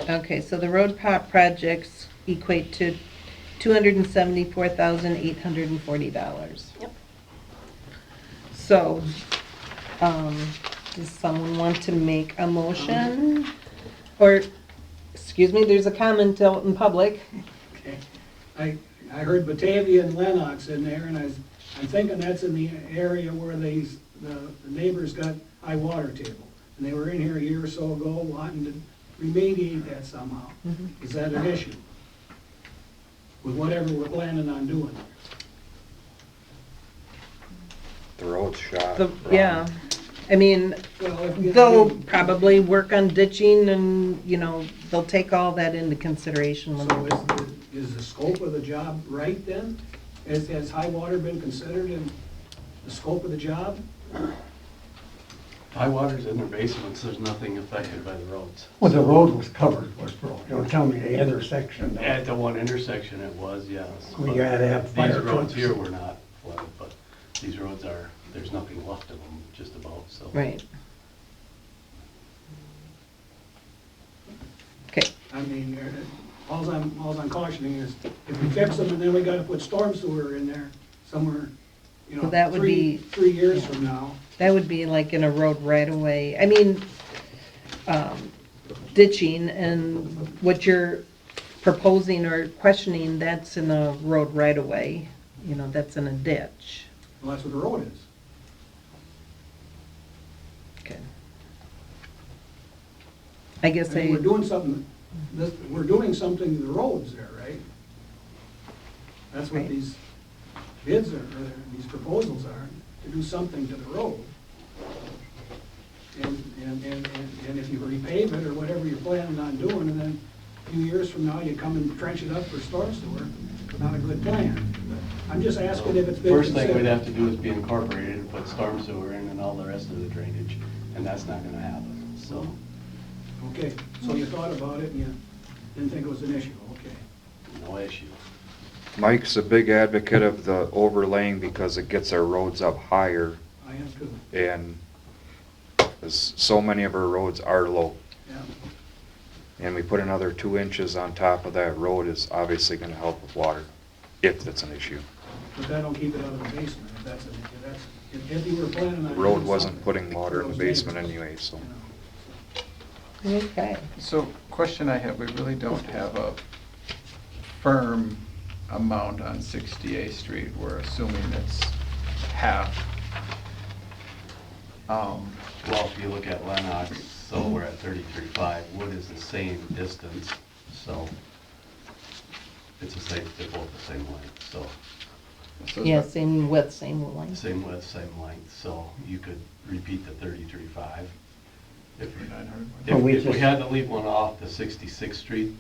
Okay, so the road projects equate to $274,840. Yep. So, does someone want to make a motion? Or, excuse me, there's a comment out in public. Okay. I heard Batavia and Lennox in there, and I'm thinking that's in the area where the neighbors got high water table. And they were in here a year or so ago wanting to remediate that somehow. Is that an issue? With whatever we're planning on doing? The road's shot. Yeah, I mean, Well, if you- they'll probably work on ditching and, you know, they'll take all that into consideration when So they is the scope of the job right then? Has high water been considered in the scope of the job? High water's in their basements, there's nothing affected by the roads. Well, the road was covered, was broke. Don't tell me the intersection. At the one intersection it was, yes. We but gotta have fire These roads trucks. here were not flooded, but these roads are, there's nothing left of them, just about, so. Right. Okay, I mean, all I'm cautioning is if we fix them and then we gotta put storm sewer in there somewhere, you know, Well, that would be- 3 years from now. that would be like in a road right away. I mean, ditching and what you're proposing or questioning, that's in a road right away. You know, that's in a ditch. Well, that's what the road is. Okay. I guess I mean, I, we're doing something, we're doing something to the roads there, right? That's what Right. these bids are, or these proposals are, to do something to the road. And if you repave it or whatever you're planning on doing, and then a few years from now, you come and trench it up for storm sewer, not a good plan. But I'm just asking if it's been First thing we'd considered. have to do is be incorporated and put storm sewer in and all the rest of the drainage, and that's not gonna happen, so. Okay, so you thought about it and you didn't think it was an issue, okay. No issue. Mike's a big advocate of the overlaying because it gets our roads up higher, I am too, and 'cause so many of our roads are low. yeah. And we put another 2 inches on top of that road is obviously gonna help with water, if that's an issue. But that'll keep it out of the basement, if you were planning on. The road doing wasn't something putting water in the for those basement neighbors, anyway, so. you know. okay. So, question I have, we really don't have a firm amount on 68th Street. We're assuming it's half. Well, if you look at Lennox, so we're at 33.5, Wood is the same distance, so it's the same, they're both the same length, so So Yeah, it's same width, same length. same width, same length, so you could repeat the 33.5. If Well, we if we just- had to leave one off, the 66th Street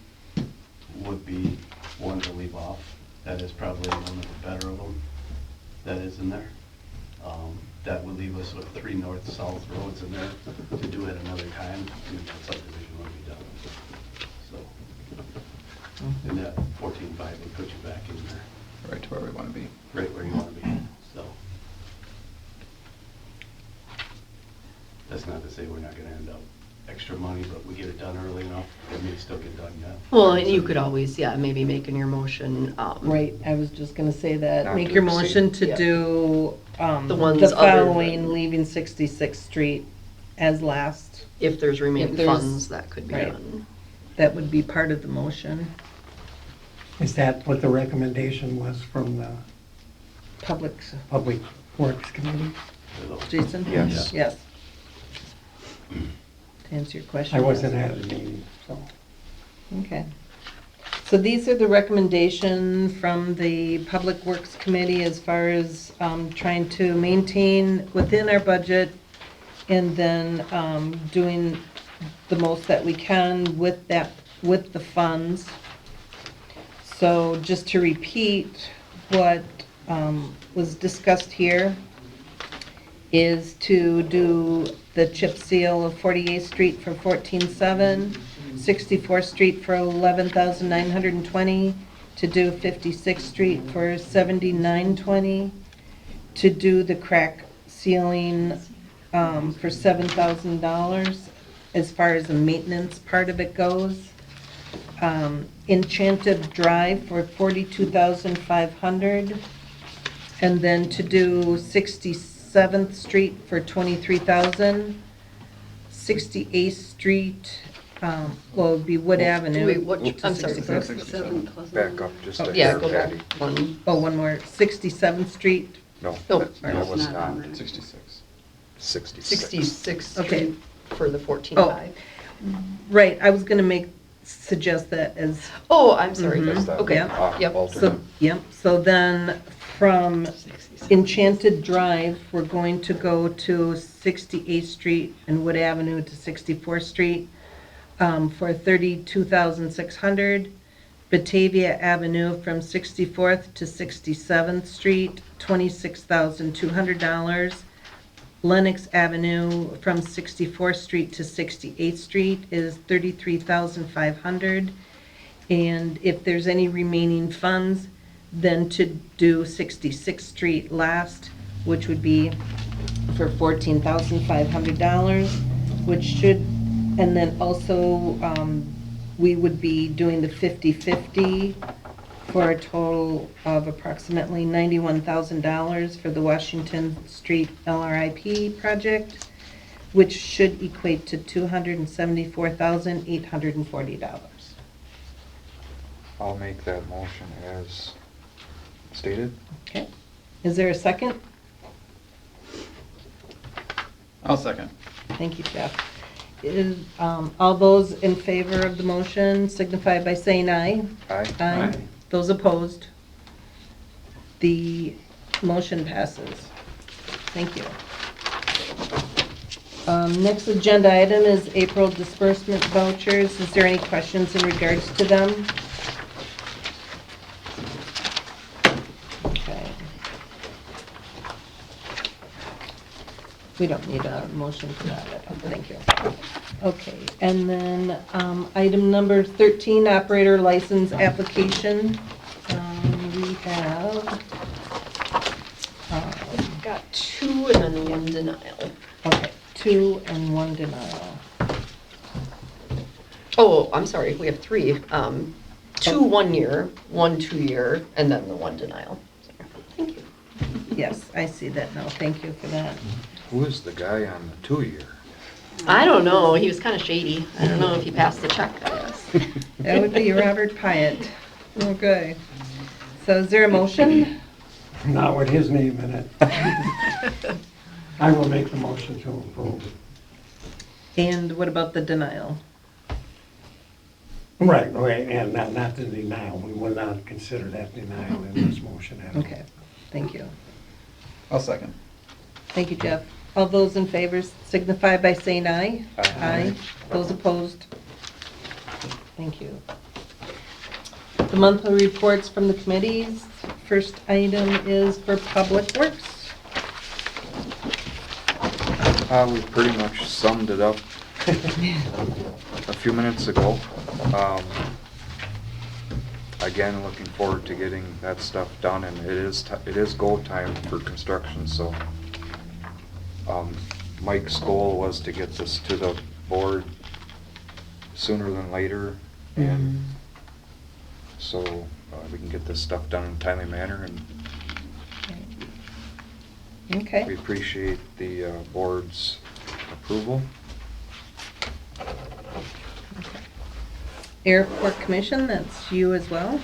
would be one to leave off. That is probably one of the better of them that is in there. That would leave us with 3 north-south roads in there to do at another time, and that subdivision would be done. So, and that 14.5 would put you back in there, right to where we want to be. right where you want to be, so. That's not to say we're not gonna end up extra money, but we get it done early enough, it may still get done yet. Well, and you could always, yeah, maybe make in your motion. Right, I was just gonna say that. Not Make to your exceed. motion to Yeah. do, The ones the other following, than- leaving 66th Street as last. If there's remaining If there's- funds, that could be right. done. That would be part of the motion. Is that what the recommendation was from the Public, Public Works Committee? Jason? Yes. Yes. To answer your question. I wasn't at the meeting, so. Okay. So these are the recommendations from the Public Works Committee as far as trying to maintain within our budget and then doing the most that we can with that, with the funds. So just to repeat what was discussed here is to do the chip seal of 48th Street for 14,700, 64th Street for 11,920, to do 56th Street for 7,920, to do the crack sealing for $7,000 as far as the maintenance part of it goes. Enchanted Drive for 42,500, and then to do 67th Street for 23,000, 68th Street, well, it'd be Wood Avenue. Wait, what, Oops. I'm sorry. 67. Back up just a Yeah, hair, go back Patty. one. Oh, one more, 67th Street. No, No, that was it's not. not 66. 66. 66th Okay. Street for the 14.5. Right, I was gonna suggest that as, Oh, I'm sorry. Mhm. That's that Okay, Yeah. yep. alternate. so, yep, so then from Enchanted Drive, we're going to go to 68th Street and Wood Avenue to 64th Street for $32,600. Batavia Avenue from 64th to 67th Street, $26,200. Lenox Avenue from 64th Street to 68th Street is $33,500. And if there's any remaining funds, then to do 66th Street last, which would be for $14,500, which should, and then also, we would be doing the 50/50 for a total of approximately $91,000 for the Washington Street LRIP project, which should equate to $274,840. I'll make that motion as stated. Okay. Is there a second? I'll second. Thank you, Jeff. All those in favor of the motion signify by saying aye. Aye. Aye. Those opposed? The motion passes. Thank you. Next agenda item is April disbursement vouchers. Is there any questions in regards to them? Okay. We don't need a motion for that, I don't think. Okay, and then item number 13, operator license application. We have, Got 2 and then 1 denial. okay, 2 and 1 denial. Oh, I'm sorry, we have 3. 2 1 year, 1 2 year, and then the 1 denial. Sorry. Thank you. Yes, I see that now. Thank you for that. Who is the guy on the 2-year? I don't know, he was kind of shady. I don't know if he passed the check, I guess. That would be Robert Pyatt. Okay. So is there a motion? Not with his name in it. I will make the motion to approve. And what about the denial? Right, and not the denial. We will not consider that denial in this motion at all. Okay, thank you. I'll second. Thank you, Jeff. All those in favor signify by saying aye. Aye. Those opposed? Thank you. The monthly reports from the committees. First item is for Public Works. We pretty much summed it up a few minutes ago. Again, looking forward to getting that stuff done, and it is go time for construction, so Mike's goal was to get this to the board sooner than later, and so we can get this stuff done in a timely manner, and we Okay, appreciate the board's approval. Airport Commission, that's you as well.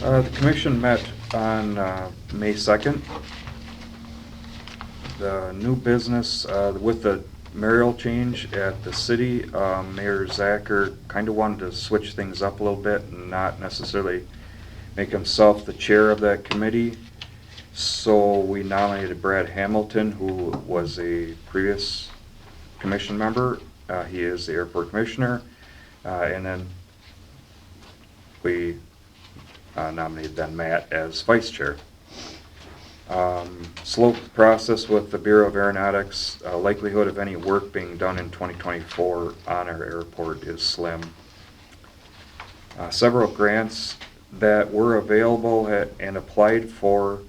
The commission met on May 2nd. The new business with the mayoral change at the city, Mayor Zacher kind of wanted to switch things up a little bit and not necessarily make himself the chair of that committee. So we nominated Brad Hamilton, who was a previous commission member. He is the airport commissioner. And then we nominated then Matt as vice chair. Slope the process with the Bureau of Aeronautics. Likelihood of any work being done in 2024 on our airport is slim. Several grants that were available and applied for,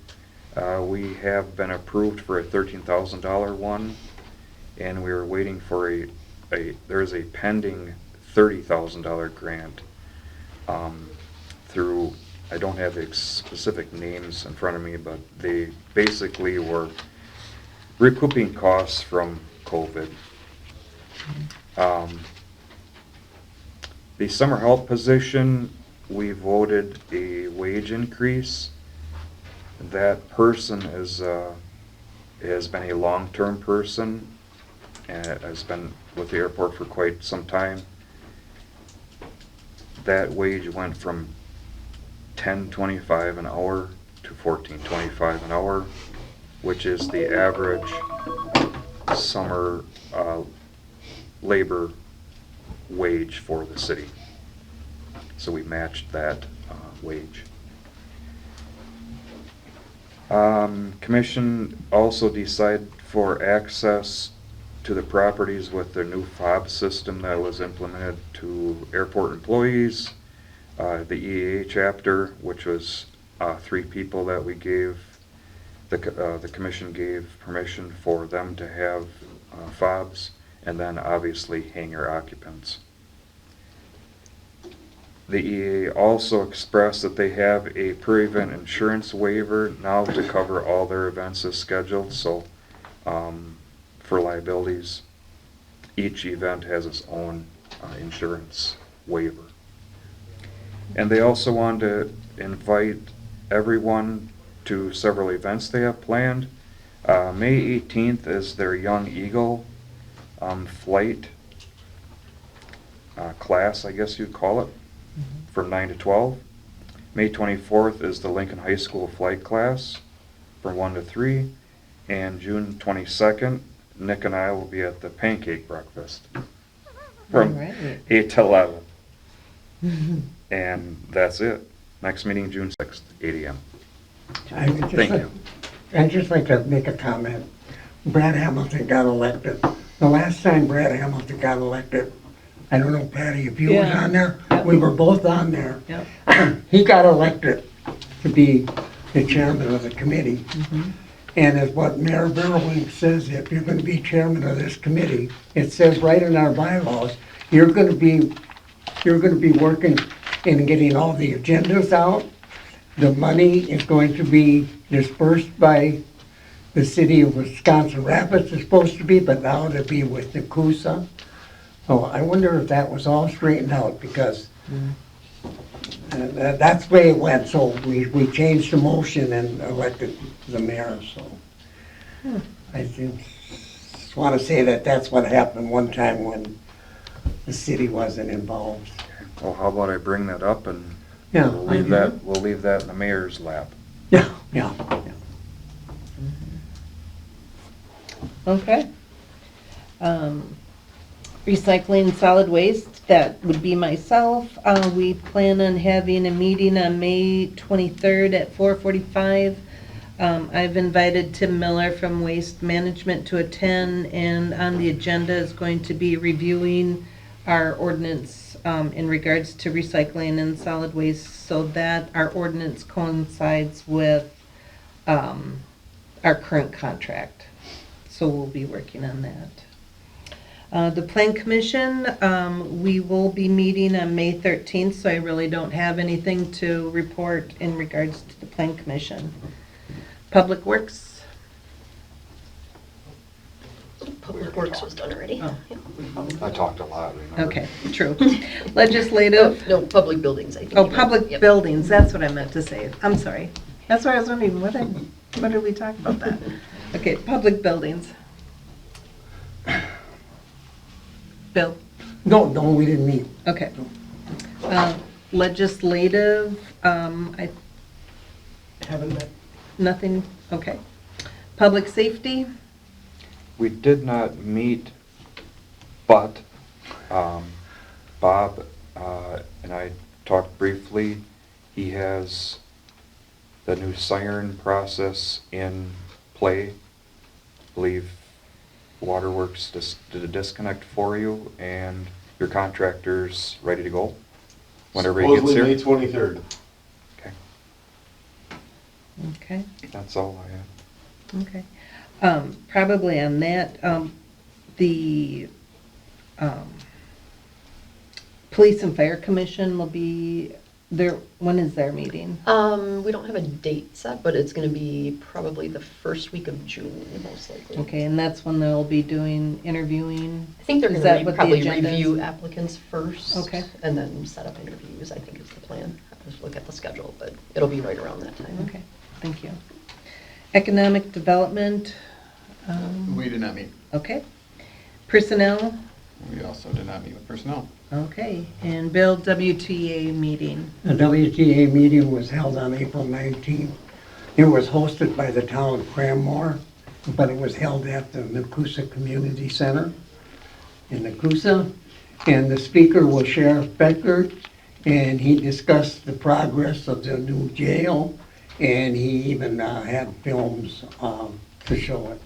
we have been approved for a $13,000 one, and we are waiting for there's a pending $30,000 grant through, I don't have the specific names in front of me, but they basically were recouping costs from COVID. The summer help position, we voted a wage increase. That person has been a long-term person and has been with the airport for quite some time. That wage went from $10.25 an hour to $14.25 an hour, which is the average summer labor wage for the city. So we matched that wage. Commission also decided for access to the properties with their new fob system that was implemented to airport employees. The EAA chapter, which was 3 people that we gave, the commission gave permission for them to have fobs, and then obviously hangar occupants. The EAA also expressed that they have a per-event insurance waiver now to cover all their events as scheduled, so for liabilities, each event has its own insurance waiver. And they also wanted to invite everyone to several events they have planned. May 18th is their Young Eagle flight class, I guess you'd call it, from 9 to 12. May 24th is the Lincoln High School flight class from 1 to 3. And June 22nd, Nick and I will be at the pancake breakfast from Alright. 8 to 11. And that's it. Next meeting, June 6th, 8 a.m. Thank you. I'd just like to make a comment. Brad Hamilton got elected. The last time Brad Hamilton got elected, I don't know, Patty, if you was Yeah. on there, we were both on there. Yep. He got elected to be the chairman of the committee. And as what Mayor Verwink says, if you're gonna be chairman of this committee, it says right in our bylaws, you're gonna be working and getting all the agendas out. The money is going to be dispersed by the city of Wisconsin Rapids, it's supposed to be, but now it'll be with the CUSA. So I wonder if that was all straightened out, because that's the way it went. So we changed the motion and elected the mayor, so. I just want to say that that's what happened one time when the city wasn't involved. Well, how about I bring that up and Yeah. we'll leave that in the mayor's lap. Yeah, yeah. Okay. Recycling solid waste, that would be myself. We plan on having a meeting on May 23rd at 4:45. I've invited Tim Miller from Waste Management to attend, and on the agenda is going to be reviewing our ordinance in regards to recycling and solid waste, so that our ordinance coincides with our current contract. So we'll be working on that. The Plan Commission, we will be meeting on May 13th, so I really don't have anything to report in regards to the Plan Commission. Public Works, Public Works was done already. Oh. Yeah. I talked a lot, remember? okay, true. Legislative, No, public buildings, I think. oh, you meant. public Yep. buildings, that's what I meant to say. I'm sorry. That's why I was wondering, what did we talk about that? Okay, public buildings. Bill? No, we didn't meet. Okay. Legislative, I, Haven't met. nothing, okay. Public safety, We did not meet, but Bob and I talked briefly. He has the new siren process in play. I believe Waterworks did a disconnect for you, and your contractor's ready to go whenever he gets here. Supposedly May 23rd. Okay, okay, that's all I have. okay. Probably on that, the Police and Fire Commission will be, there. When is their meeting? We don't have a date set, but it's gonna be probably the first week of June, most likely. Okay, and that's when they'll be doing interviewing? I think they're Is that gonna what the probably agenda is? review applicants first. Okay. And then set up interviews, I think is the plan. I have to look at the schedule, but it'll be right around that time. Okay, thank you. Economic Development, We did not meet. okay. Personnel, We also did not meet with personnel. Okay, and Bill, WTA meeting. The WTA meeting was held on April 19th. It was hosted by the town of Cranmore, but it was held at the Nakusa Community Center in Nakusa. And the speaker was Sheriff Becker, and he discussed the progress of the new jail, and he even had films to show it.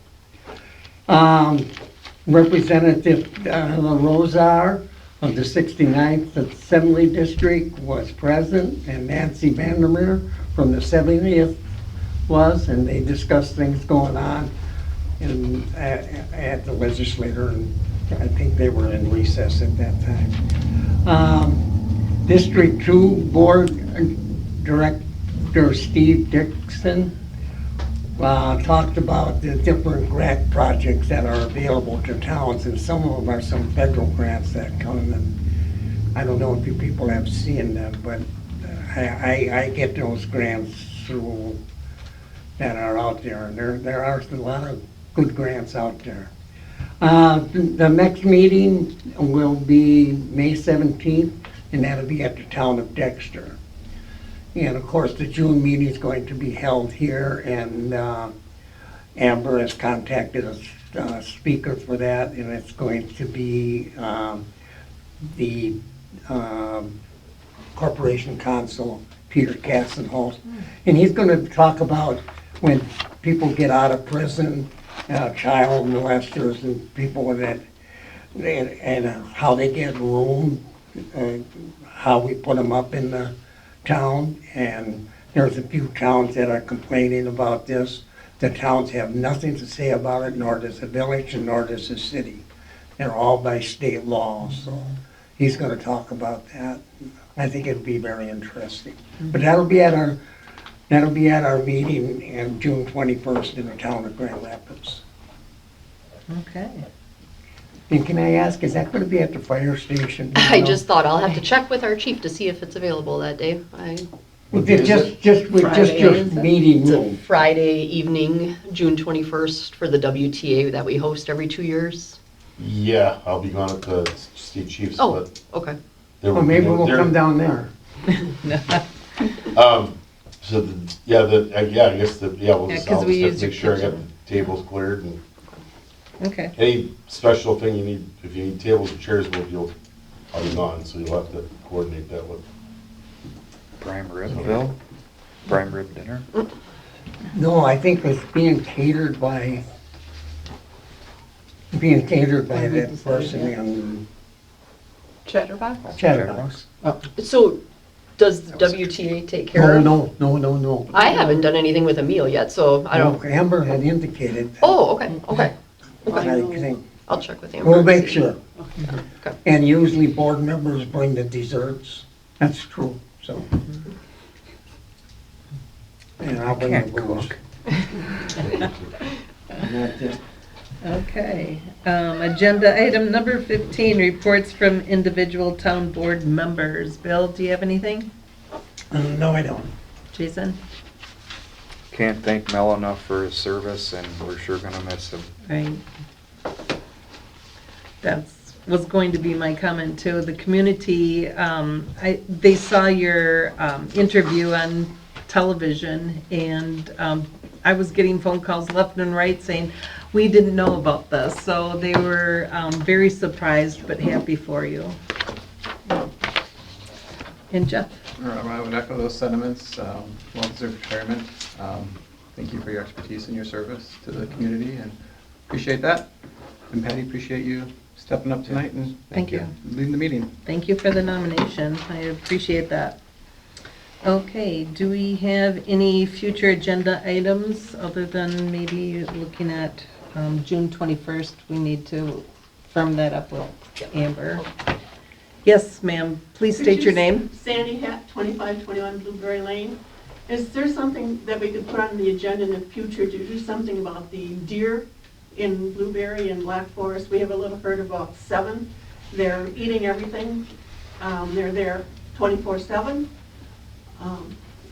Representative Rosar of the 69th Assembly District was present, and Nancy Vandermeer from the 70th was, and they discussed things going on at the legislature, and I think they were in recess at that time. District 2 Board Director Steve Dixon talked about the different grant projects that are available to towns, and some of them are some federal grants that come in. I don't know if you people have seen them, but I get those grants through that are out there, and there are a lot of good grants out there. The next meeting will be May 17th, and that'll be at the town of Dexter. And of course, the June meeting is going to be held here, and Amber has contacted a speaker for that, and it's going to be the Corporation Counsel, Peter Kassenholz. And he's going to talk about when people get out of prison, child molesters and people that, and how they get room, how we put them up in the town. And there's a few towns that are complaining about this. The towns have nothing to say about it, nor does the village, and nor does the city. They're all by state law, so he's going to talk about that. I think it'll be very interesting. But that'll be at our meeting on June 21st in the town of Grand Rapids. Okay. And can I ask, is that going to be at the fire station? I just thought I'll have to check with our chief to see if it's available that day. Just meeting It's a room. Friday evening, June 21st, for the WTA that we host every 2 years. Yeah, I'll be gone at the State Chiefs, Oh, but okay. there Well, will be maybe no- we'll there- come down there. So, yeah, we'll Yeah, just, 'cause I'll we just have to use make your sure I got kitchen. the tables cleared, and Okay. any special thing you need, if you need tables and chairs, I'll be gone, so you'll have to coordinate that with. Prime rib, Bill? Prime rib dinner? No, I think it's being catered by that person in Chatterbox? Chatterbox. So, does the WTA take care of? No. I haven't done anything with a meal yet, so I don't. Amber had indicated. Oh, okay. I think. I'll check with Amber. We'll and make see. sure. Okay. And usually board members bring the desserts. That's true, so. And I'll bring the Can't booze. cook. And that's it. Okay. Agenda item number 15, reports from individual town board members. Bill, do you have anything? No, I don't. Jason? Can't thank Mel enough for his service, and we're sure gonna miss him. Right. That's was going to be my comment too. The community, they saw your interview on television, and I was getting phone calls left and right saying, we didn't know about this. So they were very surprised but happy for you. And Jeff? I would echo those sentiments. Well-deserved retirement. Thank you for your expertise and your service to the community, and appreciate that. And Patty, appreciate you stepping up tonight and Thank you. leading the meeting. Thank you for the nomination. I appreciate that. Okay, do we have any future agenda items other than maybe looking at June 21st? We need to firm that up with Amber. Yes, ma'am. Please state your name. Sandy Hatt, 2521 Blueberry Lane. Is there something that we could put on the agenda in the future to do something about the deer in Blueberry and Black Forest? We have a little herd of about 7. They're eating everything. They're there 24/7.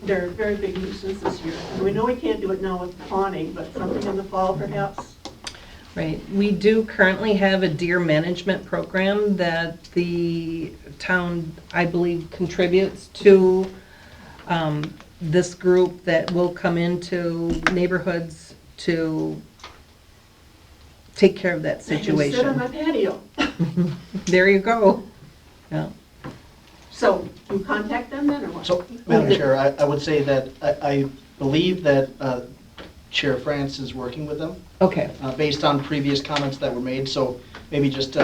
They're a very big nuisance this year. And we know we can't do it now with fawning, but something in the fall perhaps? Right. We do currently have a deer management program that the town, I believe, contributes to this group that will come into neighborhoods to take care of that I can sit on my situation. patio. There you go. Yeah. So you contact them then, or what? So, Madam Chair, I would say that I believe that Chair France is working with them Okay. based on previous comments that were made, so maybe just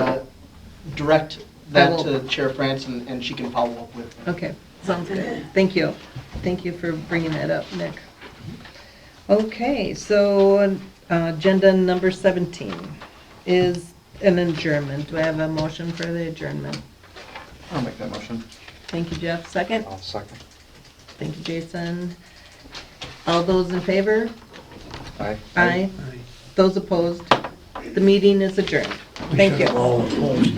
direct that to Chair France and she can follow up with. Okay, sounds good. Thank you. Thank you for bringing that up, Nick. Okay, so agenda number 17 is an adjournment. Do I have a motion for the adjournment? I'll make that motion. Thank you, Jeff. Second? I'll second. Thank you, Jason. All those in favor? Aye. Aye. Those opposed? The meeting is adjourned. Thank you. All opposed.